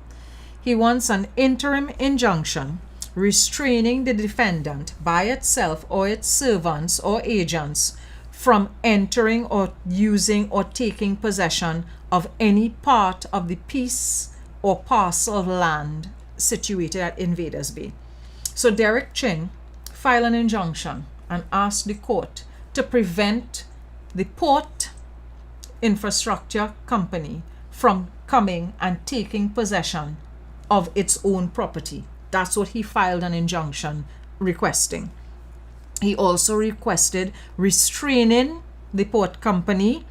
He wants an interim injunction restraining the defendant by itself or its servants or agents from entering or using or taking possession of any part of the piece or parcel of land situated at Invaders Bay. So Derek Chin filed an injunction and asked the court to prevent the Port Infrastructure Company from coming and taking possession of its own property. That's what he filed an injunction requesting. He also requested restraining the port company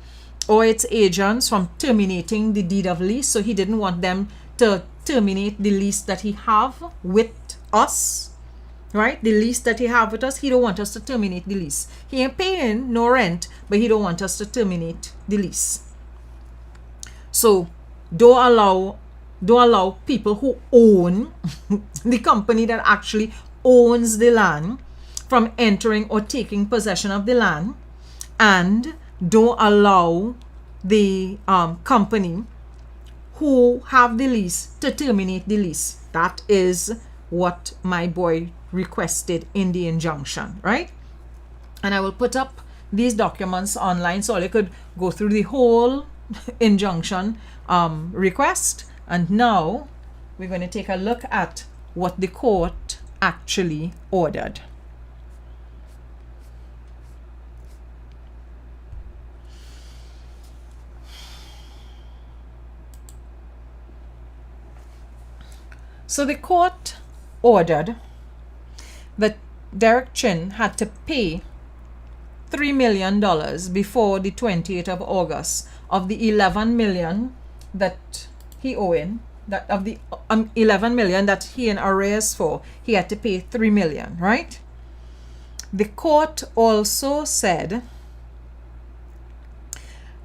or its agents from terminating the deed of lease. So he didn't want them to terminate the lease that he have with us, right? The lease that he have with us, he don't want us to terminate the lease. He ain't paying no rent, but he don't want us to terminate the lease. So don't allow people who own the company that actually owns the land from entering or taking possession of the land, and don't allow the company who have the lease to terminate the lease. That is what my boy requested in the injunction, right? And I will put up these documents online so you could go through the whole injunction request. And now we're going to take a look at what the court actually ordered. So the court ordered that Derek Chin had to pay $3 million before the 28th of August of the 11 million that he owing, that of the 11 million that he in arrears for, he had to pay 3 million, right? The court also said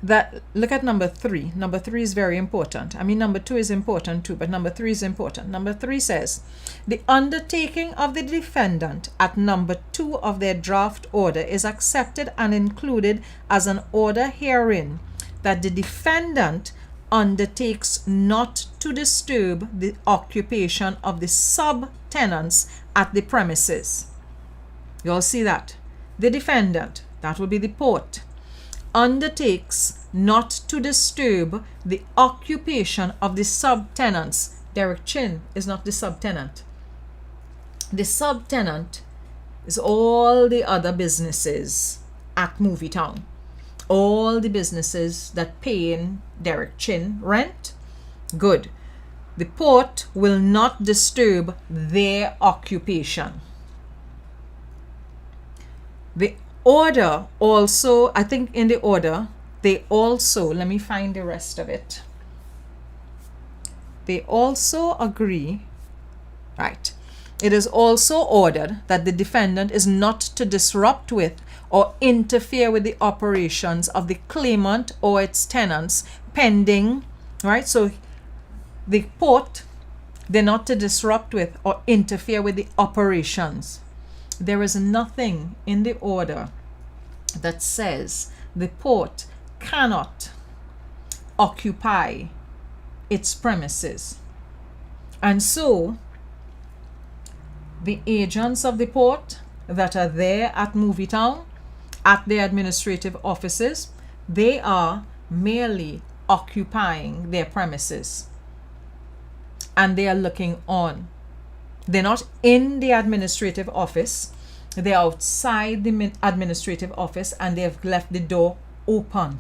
that, look at number 3. Number 3 is very important. I mean, number 2 is important too, but number 3 is important. Number 3 says, the undertaking of the defendant at number 2 of their draft order is accepted and included as an order herein that the defendant undertakes not to disturb the occupation of the subtenants at the premises. You all see that? The defendant, that will be the port, undertakes not to disturb the occupation of the subtenants. Derek Chin is not the subtenant. The subtenant is all the other businesses at MovieTowne. All the businesses that paying Derek Chin rent. Good. The port will not disturb their occupation. The order also, I think in the order, they also, let me find the rest of it. They also agree, right, it is also ordered that the defendant is not to disrupt with or interfere with the operations of the claimant or its tenants pending, right? So the port, they're not to disrupt with or interfere with the operations. There is nothing in the order that says the port cannot occupy its premises. And so the agents of the port that are there at MovieTowne, at the administrative offices, they are merely occupying their premises and they are looking on. They're not in the administrative office, they're outside the administrative office and they've left the door open.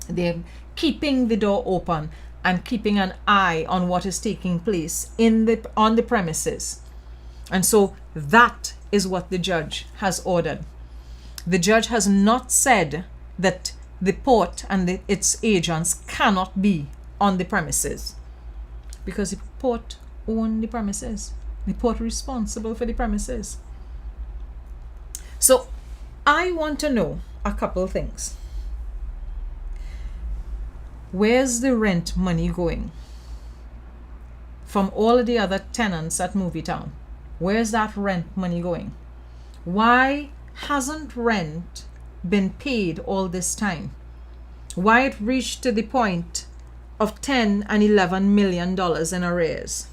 They're keeping the door open and keeping an eye on what is taking place on the premises. And so that is what the judge has ordered. The judge has not said that the port and its agents cannot be on the premises, because the port owns the premises. The port is responsible for the premises. So I want to know a couple things. Where's the rent money going from all of the other tenants at MovieTowne? Where's that rent money going? Why hasn't rent been paid all this time? Why it reached to the point of $10 and $11 million in arrears?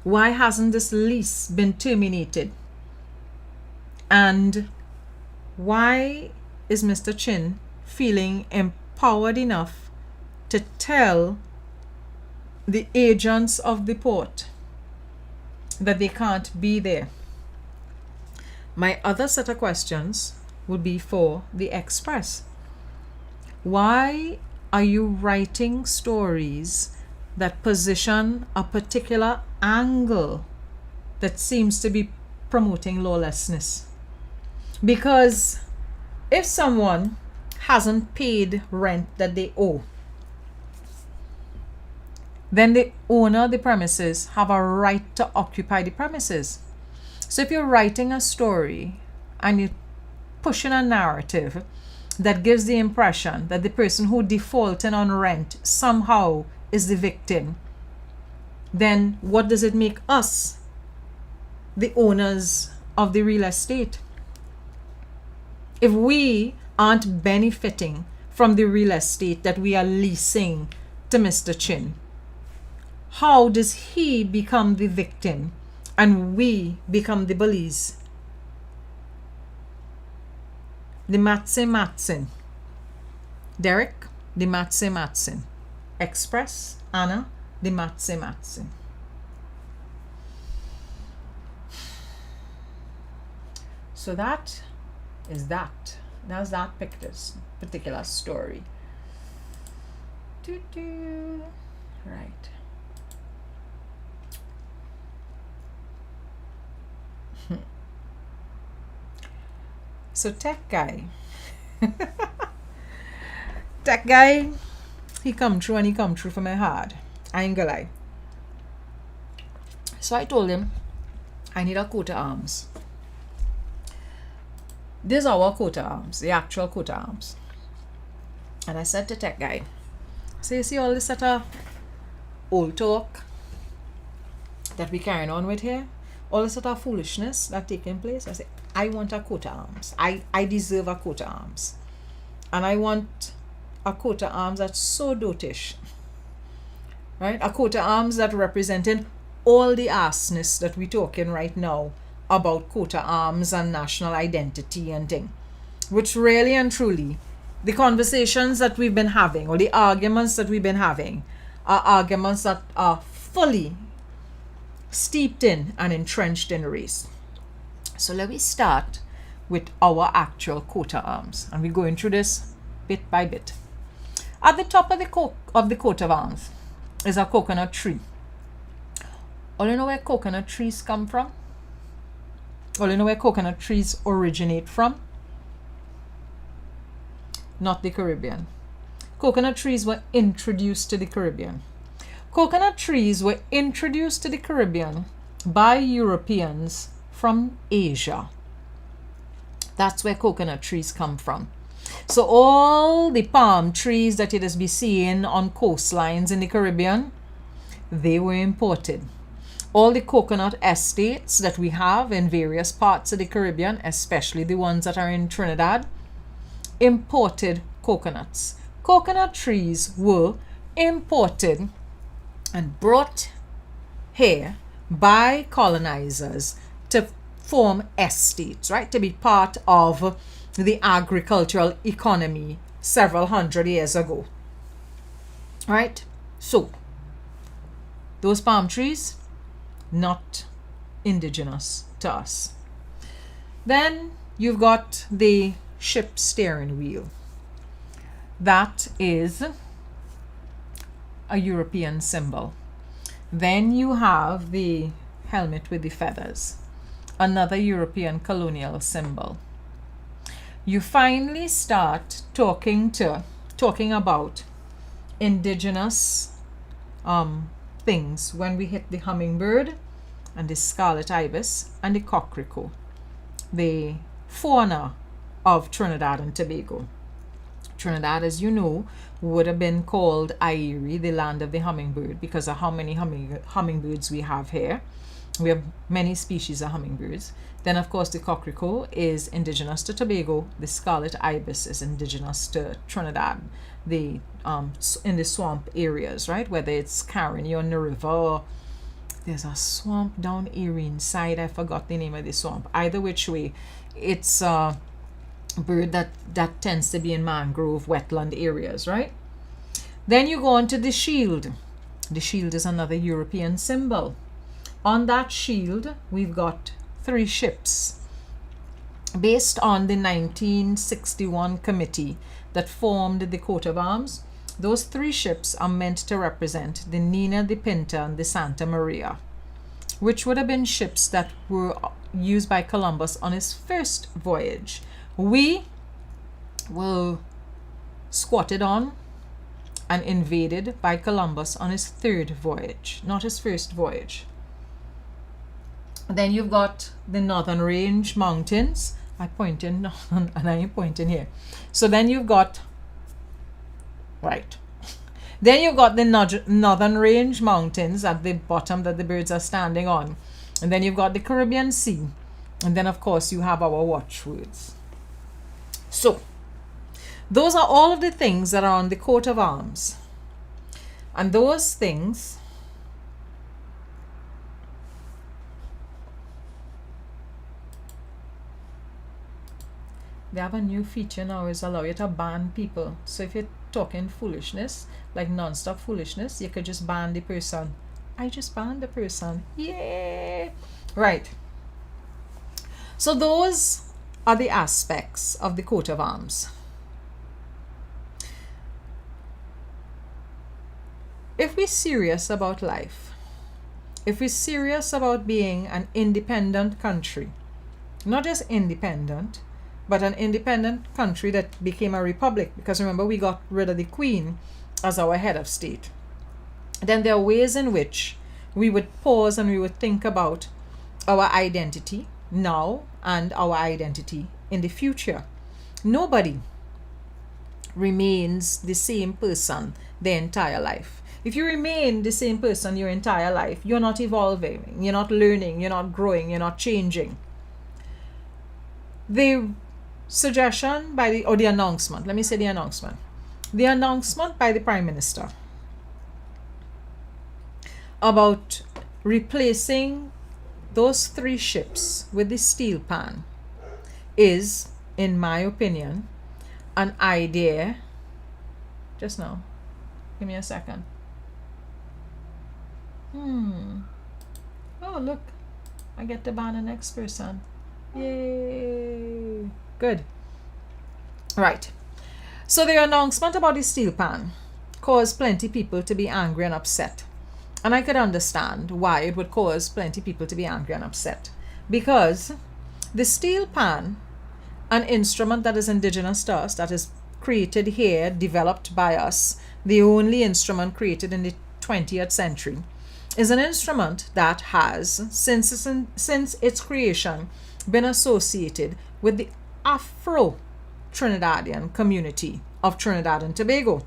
Why hasn't this lease been terminated? And why is Mr. Chin feeling empowered enough to tell the agents of the port that they can't be there? My other set of questions would be for the Express. Why are you writing stories that position a particular angle that seems to be promoting lawlessness? Because if someone hasn't paid rent that they owe, then the owner of the premises have a right to occupy the premises. So if you're writing a story and you're pushing a narrative that gives the impression that the person who defaulted on rent somehow is the victim, then what does it make us, the owners of the real estate? If we aren't benefiting from the real estate that we are leasing to Mr. Chin, how does he become the victim and we become the bullies? The Matse. Derek, the Matse. Express, Anna, the Matse. So that is that. That's that particular story. Right. So Tech Guy. Tech Guy, he come true for my heart. I ain't gonna lie. So I told him I need a coat of arms. these are our coat of arms, the actual coat of arms. And I said to Tech Guy, so you see all this sort of old talk that we carrying on with here, all this sort of foolishness that taking place. I say, I want a coat of arms. I deserve a coat of arms. And I want a coat of arms that's so dotish. Right? A coat of arms that representing all the arsness that we're talking right now about coat of arms and national identity and thing. Which really and truly, the conversations that we've been having or the arguments that we've been having are arguments that are fully steeped in and entrenched in race. So let me start with our actual coat of arms, and we're going through this bit by bit. At the top of the coat of arms is a coconut tree. All you know where coconut trees come from? All you know where coconut trees originate from? Not the Caribbean. Coconut trees were introduced to the Caribbean. Coconut trees were introduced to the Caribbean by Europeans from Asia. That's where coconut trees come from. So all the palm trees that you just be seeing on coastlines in the Caribbean, they were imported. All the coconut estates that we have in various parts of the Caribbean, especially the ones that are in Trinidad, imported coconuts. Coconut trees were imported and brought here by colonizers to form estates, right? To be part of the agricultural economy several hundred years ago. Right? So, those palm trees, not indigenous to us. Then you've got the ship steering wheel. That is a European symbol. Then you have the helmet with the feathers, another European colonial symbol. You finally start talking about indigenous things when we hit the hummingbird and the scarlet ibis and the cockrico, the fauna of Trinidad and Tobago. Trinidad, as you know, would have been called Airi, the land of the hummingbird, because of how many hummingbirds we have here. We have many species of hummingbirds. Then, of course, the cockrico is indigenous to Tobago. The scarlet ibis is indigenous to Trinidad, in the swamp areas, right? Whether it's Caroni on the river, or there's a swamp down Erie inside. I forgot the name of the swamp. Either which way, it's a bird that tends to be in mangrove wetland areas, right? Then you go on to the shield. The shield is another European symbol. On that shield, we've got 3 ships. Based on the 1961 committee that formed the coat of arms, those 3 ships are meant to represent the Nina, the Pinta, and the Santa Maria, which would have been ships that were used by Columbus on his first voyage. We were squatted on and invaded by Columbus on his 3rd voyage, not his first voyage. Then you've got the Northern Range Mountains. I point in northern and I ain't pointing here. So then you've got, right. Then you've got the Northern Range Mountains at the bottom that the birds are standing on. And then you've got the Caribbean Sea. And then, of course, you have our watchwords. So, those are all of the things that are on the coat of arms. And those things they have a new feature now, is allow you to ban people. So if you're talking foolishness, like non-stop foolishness, you could just ban the person. I just banned the person. Yay! Right. So those are the aspects of the coat of arms. If we're serious about life, if we're serious about being an independent country, not just independent, but an independent country that became a republic, because remember, we got rid of the Queen as our head of state, then there are ways in which we would pause and we would think about our identity now and our identity in the future. Nobody remains the same person their entire life. If you remain the same person your entire life, you're not evolving, you're not learning, you're not growing, you're not changing. The suggestion by the, or the announcement, let me say the announcement by the Prime Minister about replacing those 3 ships with the steel pan is, in my opinion, an idea. Just now, give me a second. Oh, look, I get to ban the next person. Yay! Good. Right. So the announcement about the steel pan caused plenty people to be angry and upset. And I could understand why it would cause plenty people to be angry and upset. Because the steel pan, an instrument that is indigenous to us, that is created here, developed by us, the only instrument created in the 20th century, is an instrument that has, since its creation, been associated with the Afro-Trinidadian community of Trinidad and Tobago.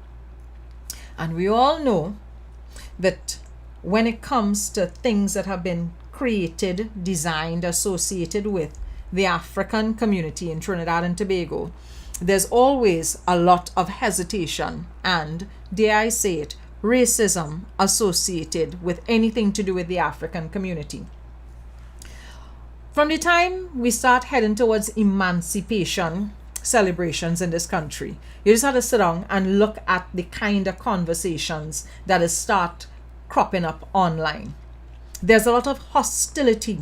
And we all know that when it comes to things that have been created, designed, associated with the African community in Trinidad and Tobago, there's always a lot of hesitation and, dare I say it, racism associated with anything to do with the African community. From the time we start heading towards emancipation celebrations in this country, you just have to sit down and look at the kind of conversations that is start cropping up online. There's a lot of hostility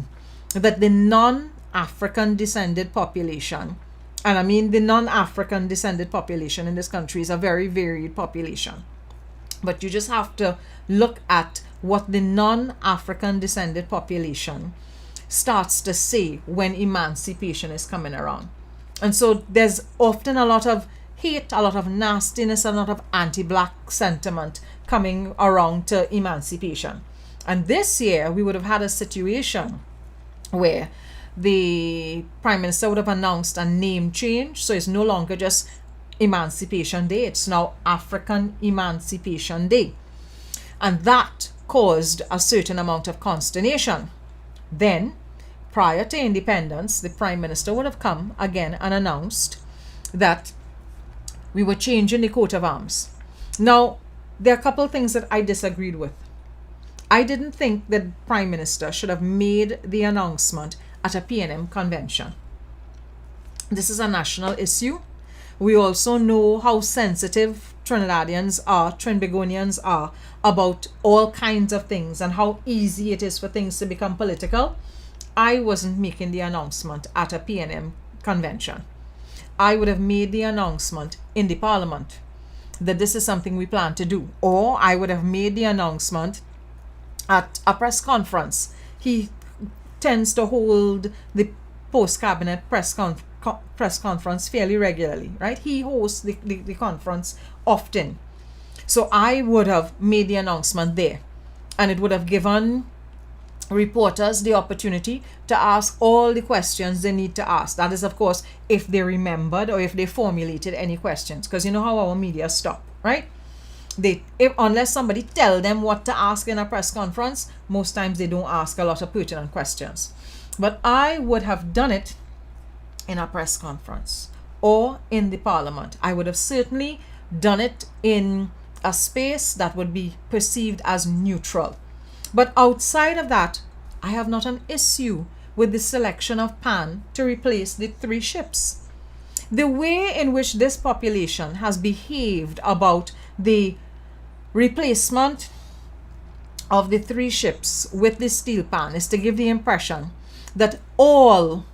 that the non-African descended population, and I mean the non-African descended population in this country is a very varied population. But you just have to look at what the non-African descended population starts to say when emancipation is coming around. And so there's often a lot of hate, a lot of nastiness, a lot of anti-black sentiment coming around to emancipation. And this year we would have had a situation where the Prime Minister would have announced a name change. So it's no longer just Emancipation Day, it's now African Emancipation Day. And that caused a certain amount of consternation. Then, prior to independence, the Prime Minister would have come again and announced that we were changing the coat of arms. Now, there are a couple of things that I disagreed with. I didn't think that Prime Minister should have made the announcement at a PNM convention. This is a national issue. We also know how sensitive Trinidadians are, Trinbagonians are about all kinds of things and how easy it is for things to become political. I wasn't making the announcement at a PNM convention. I would have made the announcement in the parliament that this is something we plan to do. Or I would have made the announcement at a press conference. He tends to hold the post-cabinet press conference fairly regularly, right? He hosts the conference often. So I would have made the announcement there, and it would have given reporters the opportunity to ask all the questions they need to ask. That is, of course, if they remembered or if they formulated any questions, because you know how our media stop, right? Unless somebody tell them what to ask in a press conference, most times they don't ask a lot of pertinent questions. But I would have done it in a press conference or in the parliament. I would have certainly done it in a space that would be perceived as neutral. But outside of that, I have not an issue with the selection of pan to replace the 3 ships. The way in which this population has behaved about the replacement of the 3 ships with the steel pan is to give the impression that all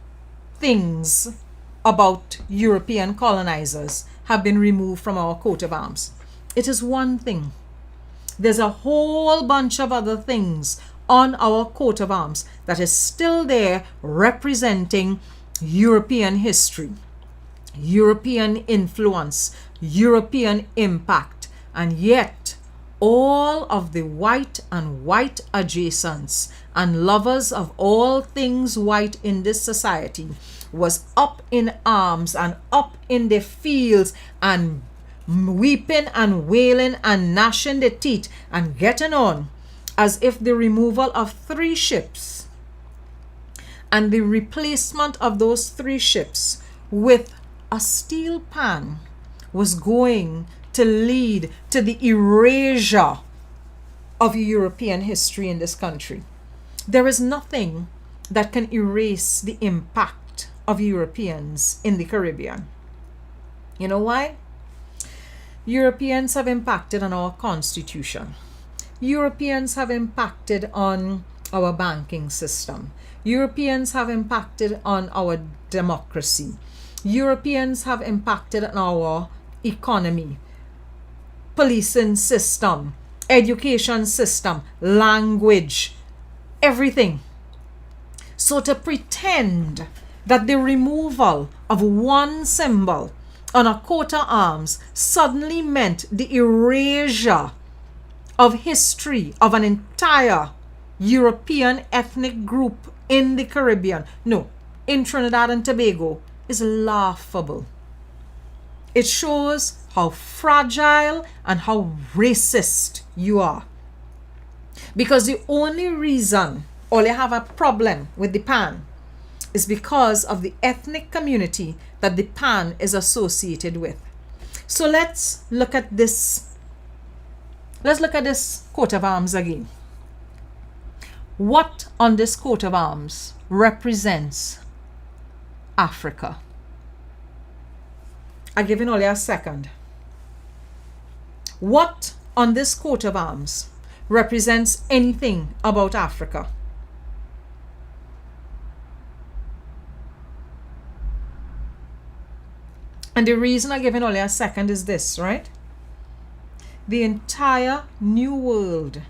things about European colonizers have been removed from our coat of arms. It is one thing. There's a whole bunch of other things on our coat of arms that is still there representing European history, European influence, European impact, and yet all of the white and white adjacents and lovers of all things white in this society was up in arms and up in the fields and weeping and wailing and gnashing their teeth and getting on, as if the removal of 3 ships and the replacement of those 3 ships with a steel pan was going to lead to the erasure of European history in this country. There is nothing that can erase the impact of Europeans in the Caribbean. You know why? Europeans have impacted on our constitution. Europeans have impacted on our banking system. Europeans have impacted on our democracy. Europeans have impacted on our economy, policing system, education system, language, everything. So to pretend that the removal of one symbol on a coat of arms suddenly meant the erasure of history of an entire European ethnic group in the Caribbean, no, in Trinidad and Tobago, is laughable. It shows how fragile and how racist you are. Because the only reason all you have a problem with the pan is because of the ethnic community that the pan is associated with. So let's look at this. Let's look at this coat of arms again. What on this coat of arms represents Africa? I'll give you only a second. What on this coat of arms represents anything about Africa? And the reason I give it only a second is this, right? The entire New World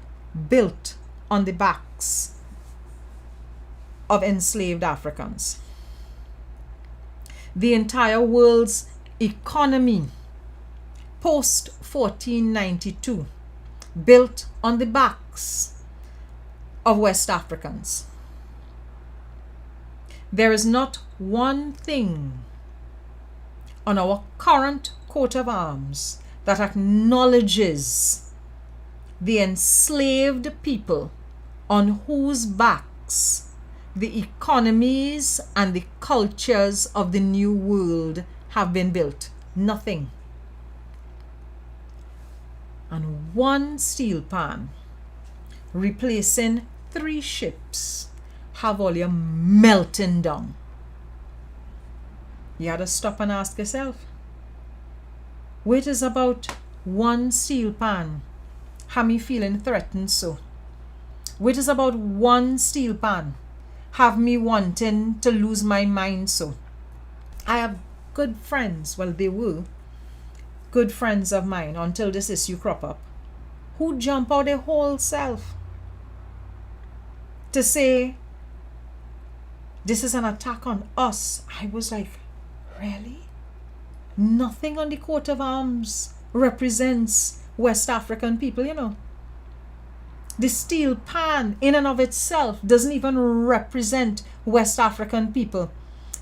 built on the backs of enslaved Africans. The entire world's economy post 1492 built on the backs of West Africans. There is not one thing on our current coat of arms that acknowledges the enslaved people on whose backs the economies and the cultures of the New World have been built. Nothing. And one steel pan replacing 3 ships have all your melting down. You had to stop and ask yourself, wait, is about one steel pan have me feeling threatened so? Wait, is about one steel pan have me wanting to lose my mind so? I have good friends, well, they were good friends of mine until this issue crop up, who jump out their whole self to say this is an attack on us. I was like, really? Nothing on the coat of arms represents West African people, you know. The steel pan in and of itself doesn't even represent West African people.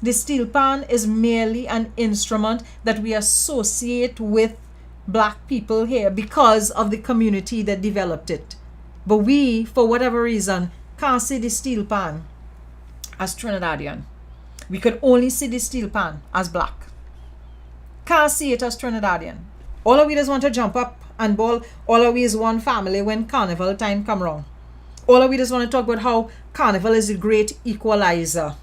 The steel pan is merely an instrument that we associate with black people here because of the community that developed it. But we, for whatever reason, can't see the steel pan as Trinidadian. We could only see the steel pan as black. Can't see it as Trinidadian. All of we just want to jump up and ball. All of we is one family when carnival time come around. All of we just want to talk about how carnival is a great equalizer.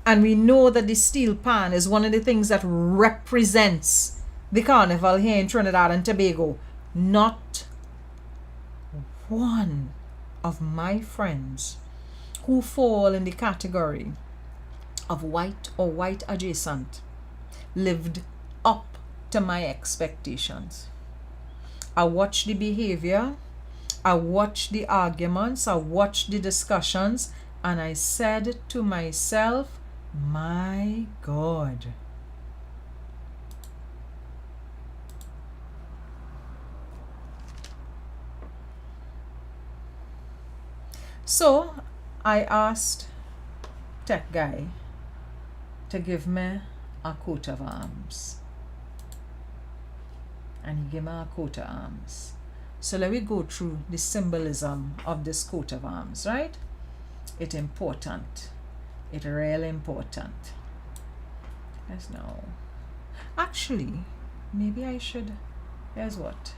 And we know that the steel pan is one of the things that represents the carnival here in Trinidad and Tobago. Not one of my friends who fall in the category of white or white adjacent lived up to my expectations. I watched the behavior, I watched the arguments, I watched the discussions, and I said to myself, my God. So I asked Tech Guy to give me a coat of arms. And he gave me a coat of arms. So let me go through the symbolism of this coat of arms, right? It's important. It's really important. Let's know. Actually, maybe I should. Here's what.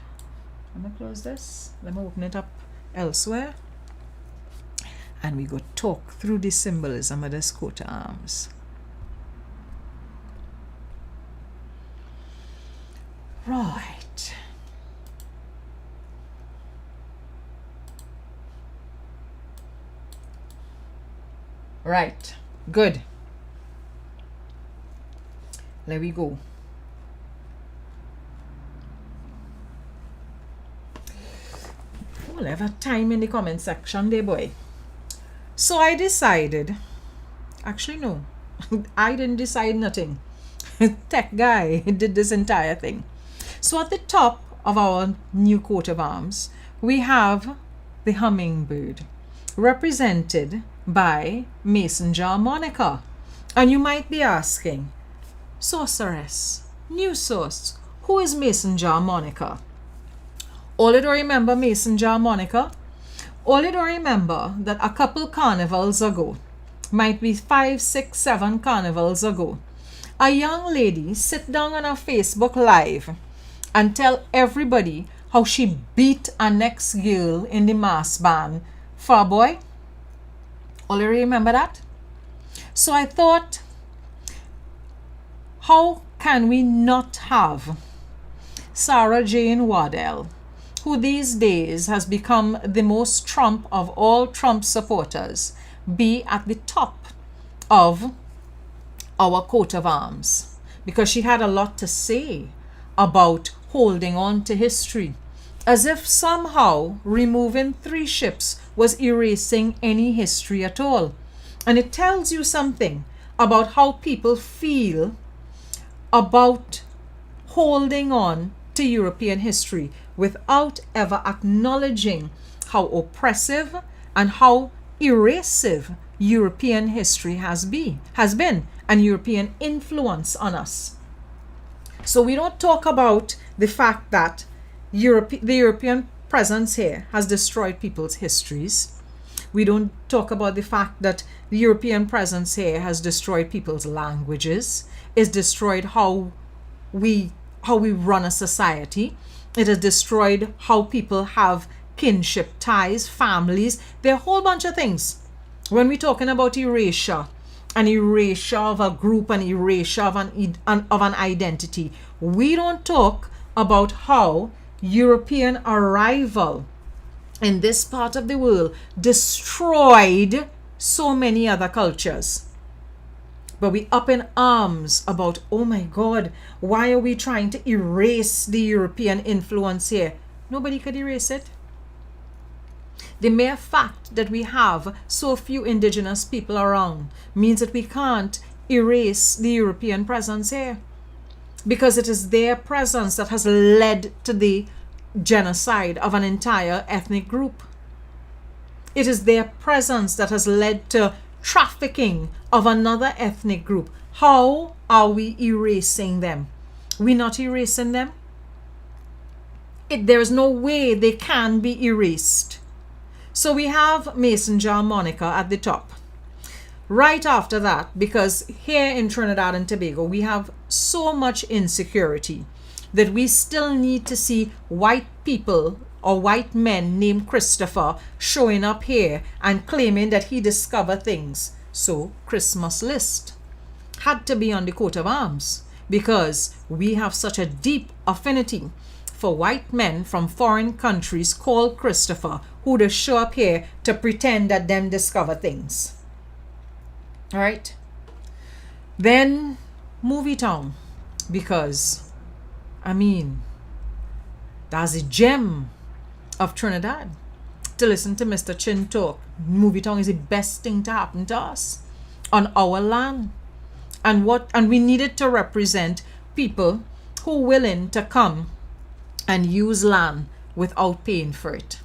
Let me close this. Let me open it up elsewhere. And we go talk through the symbolism of this coat of arms. Right. Right. Good. There we go. We'll have a time in the comment section there, boy. So I decided, actually no, I didn't decide nothing. Tech Guy did this entire thing. So at the top of our new coat of arms, we have the hummingbird, represented by Mason jar Monica. And you might be asking, Sauceress, new source, who is Mason jar Monica? All you don't remember Mason jar Monica? All you don't remember that a couple carnivals ago, might be 5, 6, 7 carnivals ago, a young lady sit down on a Facebook Live and tell everybody how she beat a next girl in the mass band for a boy? All you remember that? So I thought, how can we not have Sarah Jane Waddell, who these days has become the most Trump of all Trump supporters, be at the top of our coat of arms? Because she had a lot to say about holding on to history, as if somehow removing 3 ships was erasing any history at all. And it tells you something about how people feel about holding on to European history without ever acknowledging how oppressive and how erasive European history has been, and European influence on us. So we don't talk about the fact that the European presence here has destroyed people's histories. We don't talk about the fact that the European presence here has destroyed people's languages. It's destroyed how we run a society. It has destroyed how people have kinship ties, families. There are a whole bunch of things. When we're talking about erasure of a group, an erasure of an identity, we don't talk about how European arrival in this part of the world destroyed so many other cultures. But we up in arms about, oh my God, why are we trying to erase the European influence here? Nobody could erase it. The mere fact that we have so few indigenous people around means that we can't erase the European presence here, because it is their presence that has led to the genocide of an entire ethnic group. It is their presence that has led to trafficking of another ethnic group. How are we erasing them? We're not erasing them. There is no way they can be erased. So we have Mason jar Monica at the top. Right after that, because here in Trinidad and Tobago, we have so much insecurity that we still need to see white people or white men named Christopher showing up here and claiming that he discovered things. So Christmas list had to be on the coat of arms, because we have such a deep affinity for white men from foreign countries called Christopher, who just show up here to pretend that them discover things. All right. Then MovieTowne, because I mean, that's a gem of Trinidad. To listen to Mr. Chin talk, MovieTowne is the best thing to happen to us on our land. And we needed to represent people who are willing to come and use land without paying for it.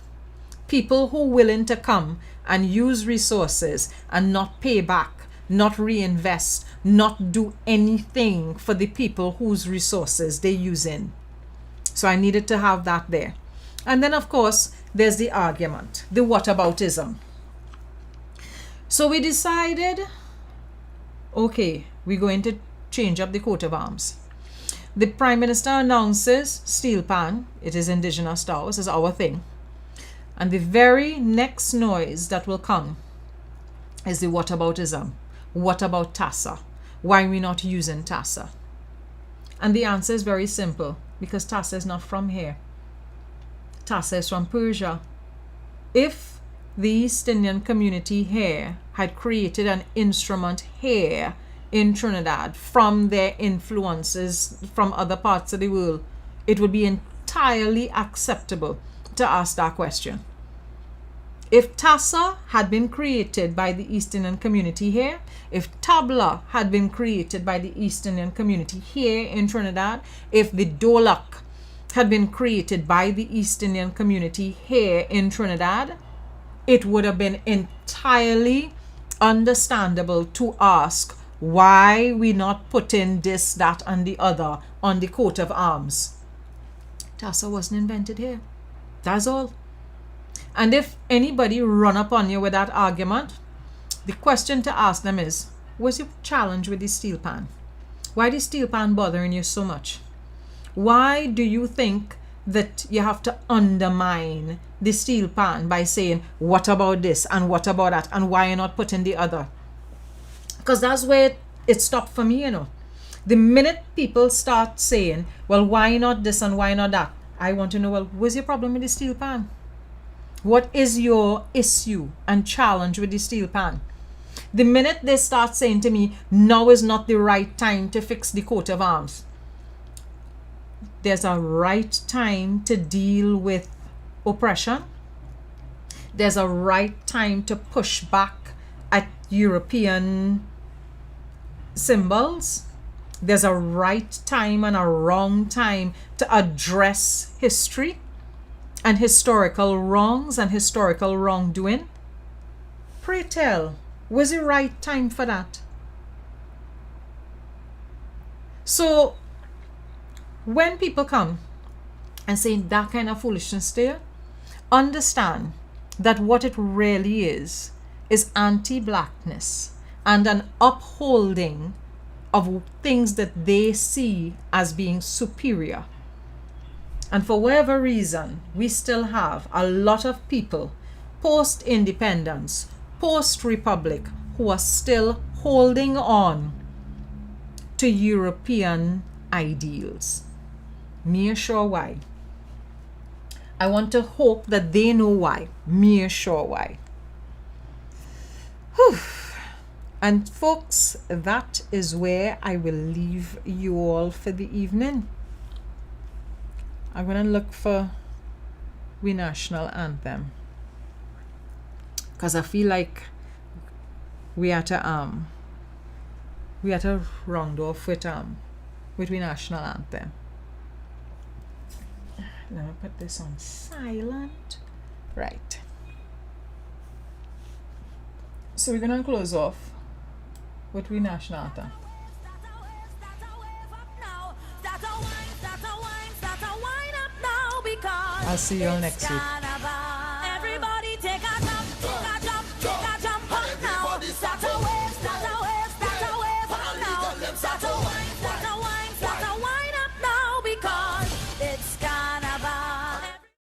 People who are willing to come and use resources and not pay back not reinvest, not do anything for the people whose resources they're using. So I needed to have that there. And then, of course, there's the argument, the whataboutism. So we decided, okay, we're going to change up the coat of arms. The Prime Minister announces steel pan, it is indigenous to ours, is our thing. And the very next noise that will come is the whataboutism. What about tassa? Why are we not using tassa? And the answer is very simple, because tassa is not from here. Tassa is from Persia. If the East Indian community here had created an instrument here in Trinidad from their influences from other parts of the world, it would be entirely acceptable to ask that question. If tassa had been created by the East Indian community here, if tabla had been created by the East Indian community here in Trinidad, if the dolak had been created by the East Indian community here in Trinidad, it would have been entirely understandable to ask why we not putting this, that, and the other on the coat of arms. Tassa wasn't invented here. That's all. And if anybody run up on you with that argument, the question to ask them is, what's your challenge with the steel pan? Why is steel pan bothering you so much? Why do you think that you have to undermine the steel pan by saying, what about this and what about that, and why you're not putting the other? Because that's where it stopped for me, you know. The minute people start saying, well, why not this and why not that? I want to know, well, what's your problem with the steel pan? What is your issue and challenge with the steel pan? The minute they start saying to me, now is not the right time to fix the coat of arms. There's a right time to deal with oppression. There's a right time to push back at European symbols. There's a right time and a wrong time to address history and historical wrongs and historical wrongdoing. Pray tell, was the right time for that? So when people come and say that kind of foolishness there, understand that what it really is anti-blackness and an upholding of things that they see as being superior. And for whatever reason, we still have a lot of people post-independence, post-republic, who are still holding on to European ideals. Me sure why. I want to hope that they know why. Me sure why. Whew. And folks, that is where I will leave you all for the evening. I'm going to look for we national anthem, because I feel like we had to round off with we national anthem. Let me put this on silent. Right. So we're gonna close off with we national anthem. I'll see you all next week.